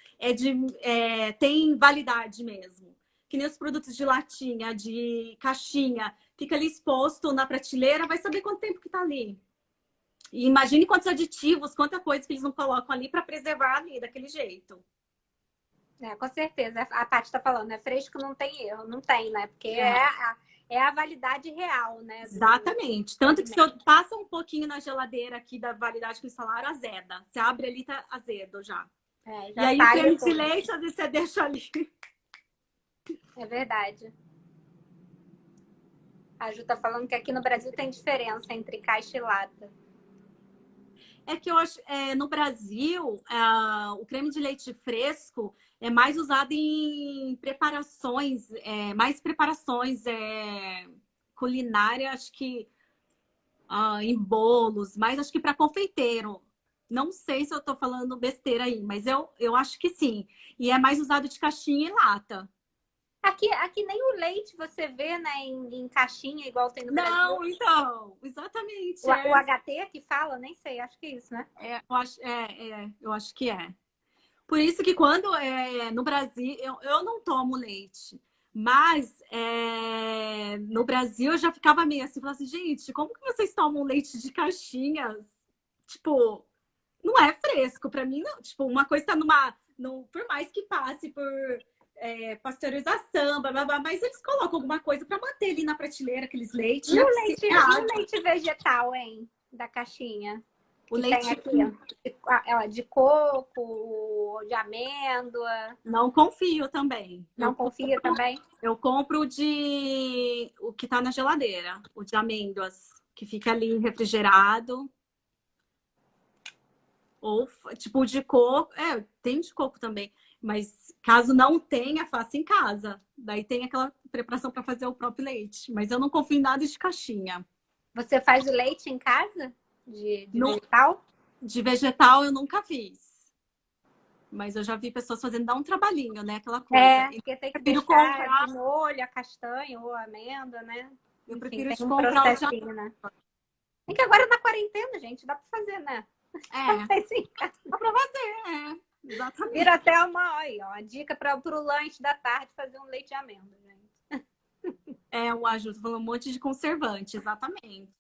tem validade mesmo. Que nem os produtos de latinha, de caixinha, fica ali exposto na prateleira, vai saber quanto tempo que está ali. E imagine quantos aditivos, quanta coisa que eles não colocam ali para preservar ali daquele jeito. Com certeza. A Tati está falando, fresco não tem erro. Não tem, né? Porque É. é a validade real, né? Exatamente. Do Tanto que se eu alimento. passa um pouquinho na geladeira aqui da validade que eles falaram, azeda. Você abre ali, tá azedo já. E Já aí o talha creme de todo. leite, às vezes você deixa ali. É verdade. A Ju tá falando que aqui no Brasil tem diferença entre caixa e lata. É que eu acho, no Brasil, o creme de leite fresco é mais usado em preparações, mais preparações culinária, acho que em bolos, mas acho que para confeiteiro. Não sei se eu estou falando besteira aí, mas eu acho que sim. E é mais usado de caixinha e lata. Aqui nem o leite você vê, né, em caixinha, igual tem no Brasil. Não, então, exatamente. O HT que fala, nem sei, acho que é isso, né? Eu acho que é. Por isso que quando no Brasil, eu não tomo leite. Mas no Brasil eu já ficava meio assim, falando assim, gente, como que vocês tomam leite de caixinhas? Tipo, não é fresco. Pra mim, não. Tipo, uma coisa tá por mais que passe por pasteurização, blá, blá, blá, mas eles colocam alguma coisa para manter ali na prateleira aqueles leites, E não é o possível. leite, É e o água. leite vegetal, hein? Da caixinha. O Que tem leite aqui, de coco, de amêndoa. não confio também. Não confia também? Eu compro o que tá na geladeira, o de amêndoas, que fica ali refrigerado. Ou tipo de coco. Tem de coco também. Mas caso não tenha, faça em casa. Daí tem aquela preparação para fazer o próprio leite. Mas eu não confio em nada de caixinha. Você faz o leite em casa? De No, vegetal? de vegetal eu nunca fiz. Mas eu já vi pessoas fazendo, dá um trabalhinho, né? Aquela coisa. É, E porque tem que prefiro deixar comprar, de molho a castanha ou a amêndoa, né? eu Enfim, prefiro tem te um comprar o de processinho, né? Tem que agora na quarentena, gente, dá pra fazer, né? é, Faz em casa. dá pra fazer, Vira exatamente. até aí, ó, uma dica para o lanche da tarde fazer um leite de amêndoa, gente. É, o ajuda, falando um monte de conservante, exatamente.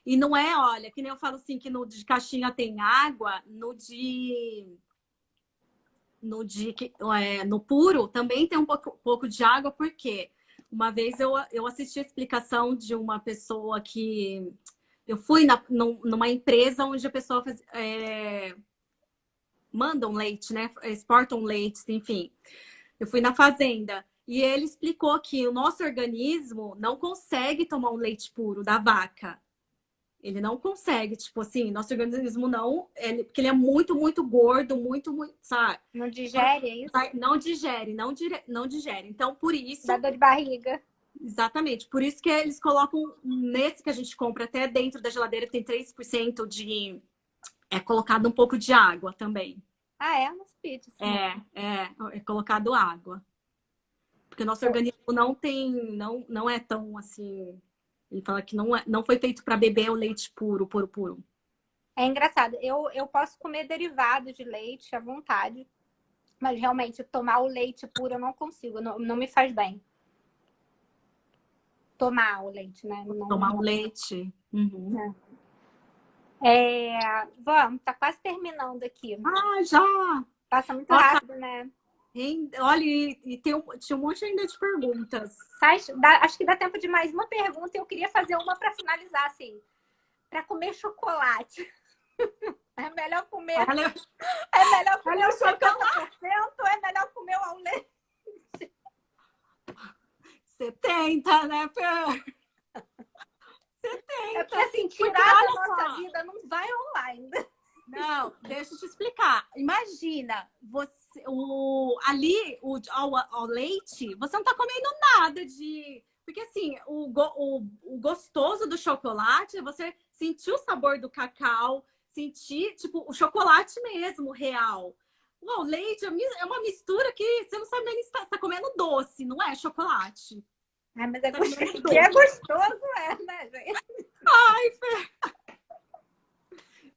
E não é, olha, que nem eu falo assim, que no de caixinha tem água, no puro também tem um pouco de água, porque uma vez eu assisti a explicação de uma pessoa que eu fui numa empresa onde a pessoa manda um leite, né? Exportam leite, enfim. Eu fui na fazenda e ele explicou que o nosso organismo não consegue tomar um leite puro da vaca. Ele não consegue, tipo assim, nosso organismo não, porque ele é muito, muito gordo, muito, sabe? Não digere, é isso? Não digere. Então, por Dá isso, dor de barriga. exatamente, por isso que eles colocam nesse que a gente compra até dentro da geladeira, tem 3% é colocado um pouco de água também. Ah, é? Não sabia disso, não. É colocado água. Porque o nosso organismo não é tão assim. Ele fala que não foi feito para beber o leite puro, puro, puro. É engraçado. Eu posso comer derivado de leite à vontade, mas realmente tomar o leite puro eu não consigo, não me faz bem. Tomar o leite, né? Tomar o Não, leite. Uhum. vamos, tá quase terminando aqui. Ah, já! Passa muito Nossa, rápido, né? olha, e tinha um monte ainda de perguntas. Acho que dá tempo de mais uma pergunta. Eu queria fazer uma para finalizar, assim. Para comer chocolate. É melhor comer, Olha, é melhor comer olha o o chocolate. 70% ou é melhor comer o ao leite? 70, né, Fer? É porque 70. assim, Porque tirar da olha nossa só. vida não vai rolar ainda. Não, deixa eu te explicar. Imagina, ao leite, você não tá comendo nada de. Porque assim, o gostoso do chocolate é você sentir o sabor do cacau, sentir, tipo, o chocolate mesmo, real. O leite é uma mistura que você não sabe nem se tá comendo doce, não é chocolate. Ai, mas é Tá comendo que é doce. gostoso, né, gente? Ai,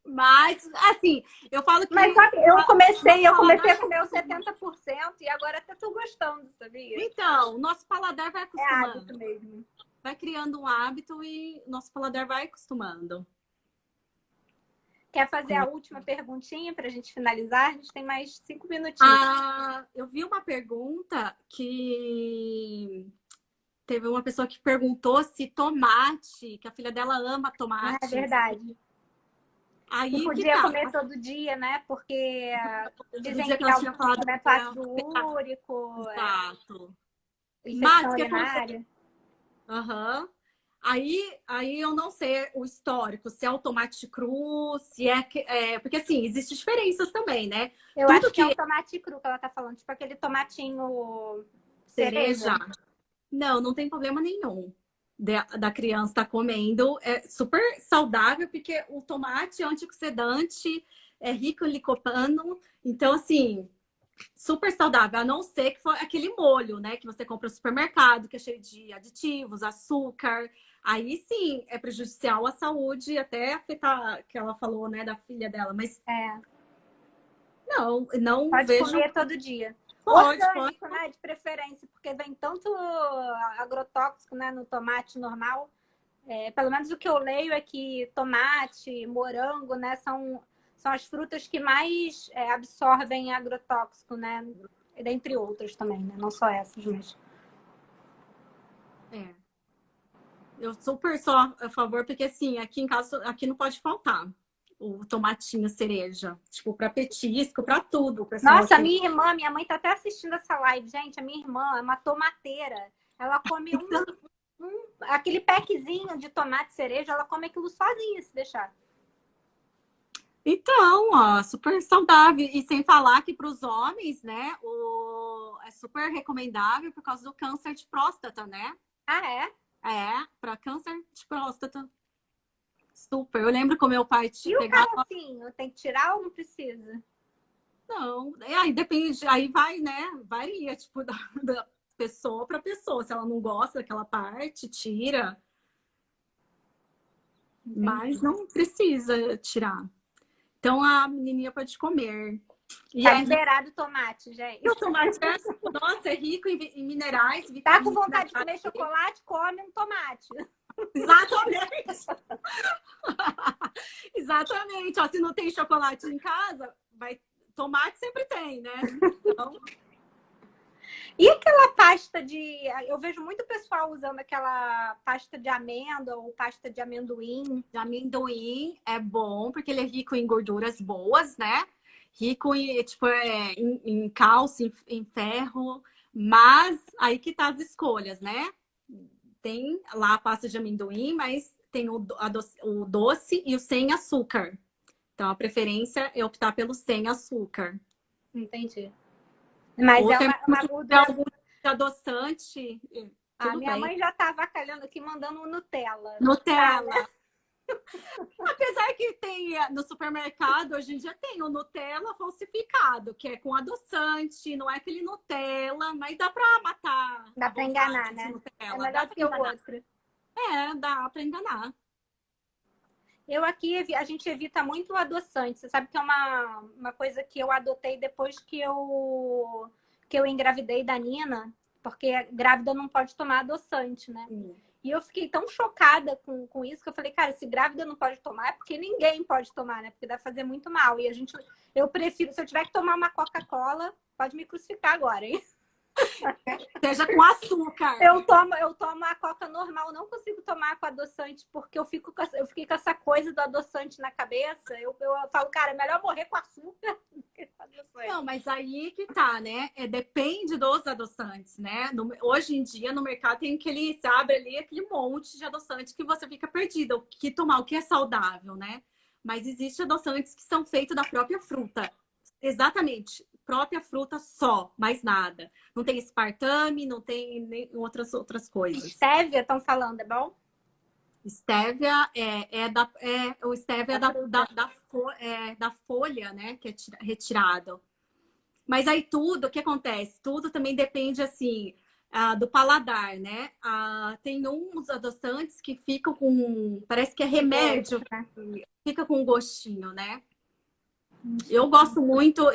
mas, assim, eu falo que Mas sabe, nosso eu paladar comecei a vai comer os acostumando. 70% e agora até tô gostando, sabia? Então, nosso paladar vai É hábito acostumando. mesmo. Vai criando um hábito e nosso paladar vai acostumando. Quer fazer Com- a última perguntinha para a gente finalizar? A gente tem mais 5 minutinhos. Ah, eu vi uma pergunta que teve uma pessoa que perguntou se tomate, que a filha dela ama Ah, é tomate. verdade. Se Aí que podia tá. comer todo dia, né? Porque Todo dizem dia que que ela tinha falado aumenta o para ácido úrico, exato. Mas infecção o que aconteceu? urinária. Aham. Aí eu não sei o histórico, se é o tomate cru, se porque assim, existem diferenças também, né? Eu Tudo acho que é o que tomate cru que ela tá falando, tipo aquele tomatinho cereja, cereja. não tem problema nenhum da criança estar comendo. É super saudável, porque o tomate é antioxidante, é rico em licopano, então assim, super saudável, a não ser que for aquele molho, né, que você compra no supermercado, que é cheio de aditivos, açúcar. Aí sim é prejudicial à saúde, até afetar, que ela falou, né, da filha dela. Mas É, não pode vejo. comer todo dia. Pode. Orgânico, né? De preferência, porque vem tanto agrotóxico, né, no tomate normal. Pelo menos o que eu leio é que tomate, morango, né, são as frutas que mais absorvem agrotóxico, né? Dentre outras também, né? Não só essas, mas. É. Eu super sou a favor, porque assim, aqui em casa, aqui não pode faltar o tomatinho cereja. Tipo, para petisco, para tudo. O pessoal Nossa, aqui. minha mãe tá até assistindo essa live. Gente, a minha irmã é uma tomateira. Ela come aquele packzinho de tomate cereja, ela come aquilo sozinha, se deixar. Então, ó, super saudável. E sem falar que para os homens, né, é super recomendável por causa do câncer de próstata, né? Ah, é? É, para câncer de próstata. Super. Eu lembro que o meu pai E o pegava. carocinho, tem que tirar ou não precisa? Não, aí depende, aí vai, né? Varia, tipo, da pessoa para pessoa. Se ela não gosta daquela parte, tira. Mas Entendi. não precisa tirar. Então a menininha pode comer. E Tá é rico, liberado o tomate, o gente. tomate é, nossa, é rico em minerais, Tá com vitaminas. vontade de comer chocolate? Come um tomate. Exatamente. Exatamente. Ó, se não tem chocolate em casa, vai tomate sempre tem, né? Então, E aquela pasta de... Eu vejo muito pessoal usando aquela pasta de amêndoa ou pasta de amendoim. de amendoim é bom porque ele é rico em gorduras boas, né? Rico em, tipo, em cálcio, em ferro, mas aí que tá as escolhas, né? Tem lá a pasta de amendoim, mas tem o doce e o sem açúcar. Então a preferência é optar pelo sem açúcar. Entendi. Mas Ou é até uma mesmo se tiver gordura... algum adoçante, A tudo minha bem. mãe já tá avacalhando aqui, mandando um Nutella. Tá, né? Nutella. Apesar que tem no supermercado, hoje em dia tem o Nutella falsificado, que é com adoçante, não é aquele Nutella, mas dá pra matar Dá a pra vontade enganar, de né? É Nutella, dá melhor do pra que o enganar. outro. É, dá pra enganar. Eu aqui, a gente evita muito o adoçante. Você sabe que é uma coisa que eu adotei depois que eu engravidei da Nina, porque grávida não pode tomar adoçante, né? E eu fiquei tão chocada com isso que eu falei, cara, se grávida não pode tomar, é porque ninguém pode tomar, né? Porque deve fazer muito mal. E eu prefiro, se eu tiver que tomar uma Coca-Cola, pode me crucificar agora, hein? Seja com açúcar. Eu tomo a Coca normal, não consigo tomar com adoçante, porque eu fiquei com essa coisa do adoçante na cabeça. Eu falo, cara, é melhor morrer com açúcar do que com adoçante. Não, mas aí que tá, né? Depende dos adoçantes, né? Hoje em dia no mercado tem aquele, você abre ali aquele monte de adoçante que você fica perdida. O que tomar, o que é saudável, né? Mas existem adoçantes que são feitos da própria fruta. Exatamente, própria fruta só, mais nada. Não tem aspartame, não tem nem outras coisas. Stevia, estão falando, é bom? Stevia o stevia é Da da folha, né? Que é retirado. Mas aí tudo, o que acontece? Tudo também depende, assim, do paladar, né? Tem uns adoçantes que ficam com... Parece que é remédio, fica com um gostinho, né? Eu gosto muito,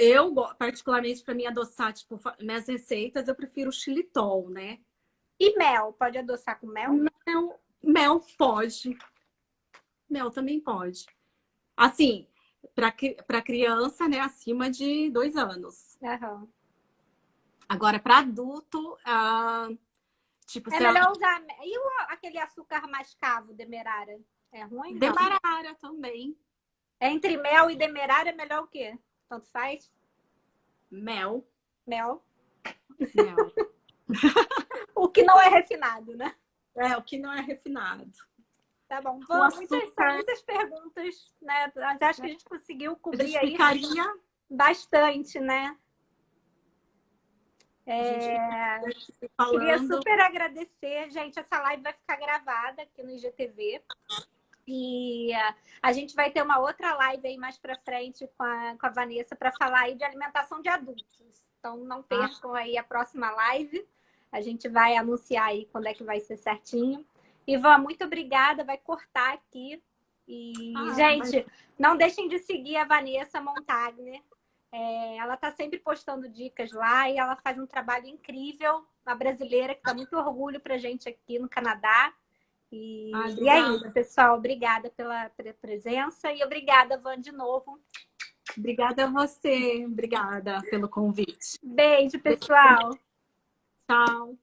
particularmente para mim adoçar, tipo, minhas receitas, eu prefiro o xilitol, né? E mel, pode adoçar com mel? Mel pode. Mel também pode. Assim, para criança, né, acima de 2 anos. Uhum. Agora, para adulto, tipo, É melhor usar... E aquele açúcar mascavo, demerara? É ruim? Não. demerara também. Entre mel e demerara é melhor o quê? Tanto faz? Mel. Mel. Mel. O que não é refinado, né? É, o que não é refinado. Tá bom. São Muitas perguntas, né? Mas acho que a gente conseguiu cobrir aí ficaria bastante, né? Queria falando. super agradecer. Gente, essa live vai ficar gravada aqui no IGTV. E a gente vai ter uma outra live aí mais pra frente com a Vanessa para falar aí de alimentação de adultos. Então não percam aí a próxima live. A gente vai anunciar aí quando é que vai ser certinho. Ivan, muito obrigada. Vai cortar aqui. E, gente, não deixem de seguir a Vanessa Montagner. Ela tá sempre postando dicas lá e ela faz um trabalho incrível. Uma brasileira que dá muito orgulho pra gente aqui no Canadá. E é isso, pessoal. Obrigada pela presença e obrigada, Van, de novo. Obrigada a você. Obrigada pelo convite. Beijo, pessoal. Tchau.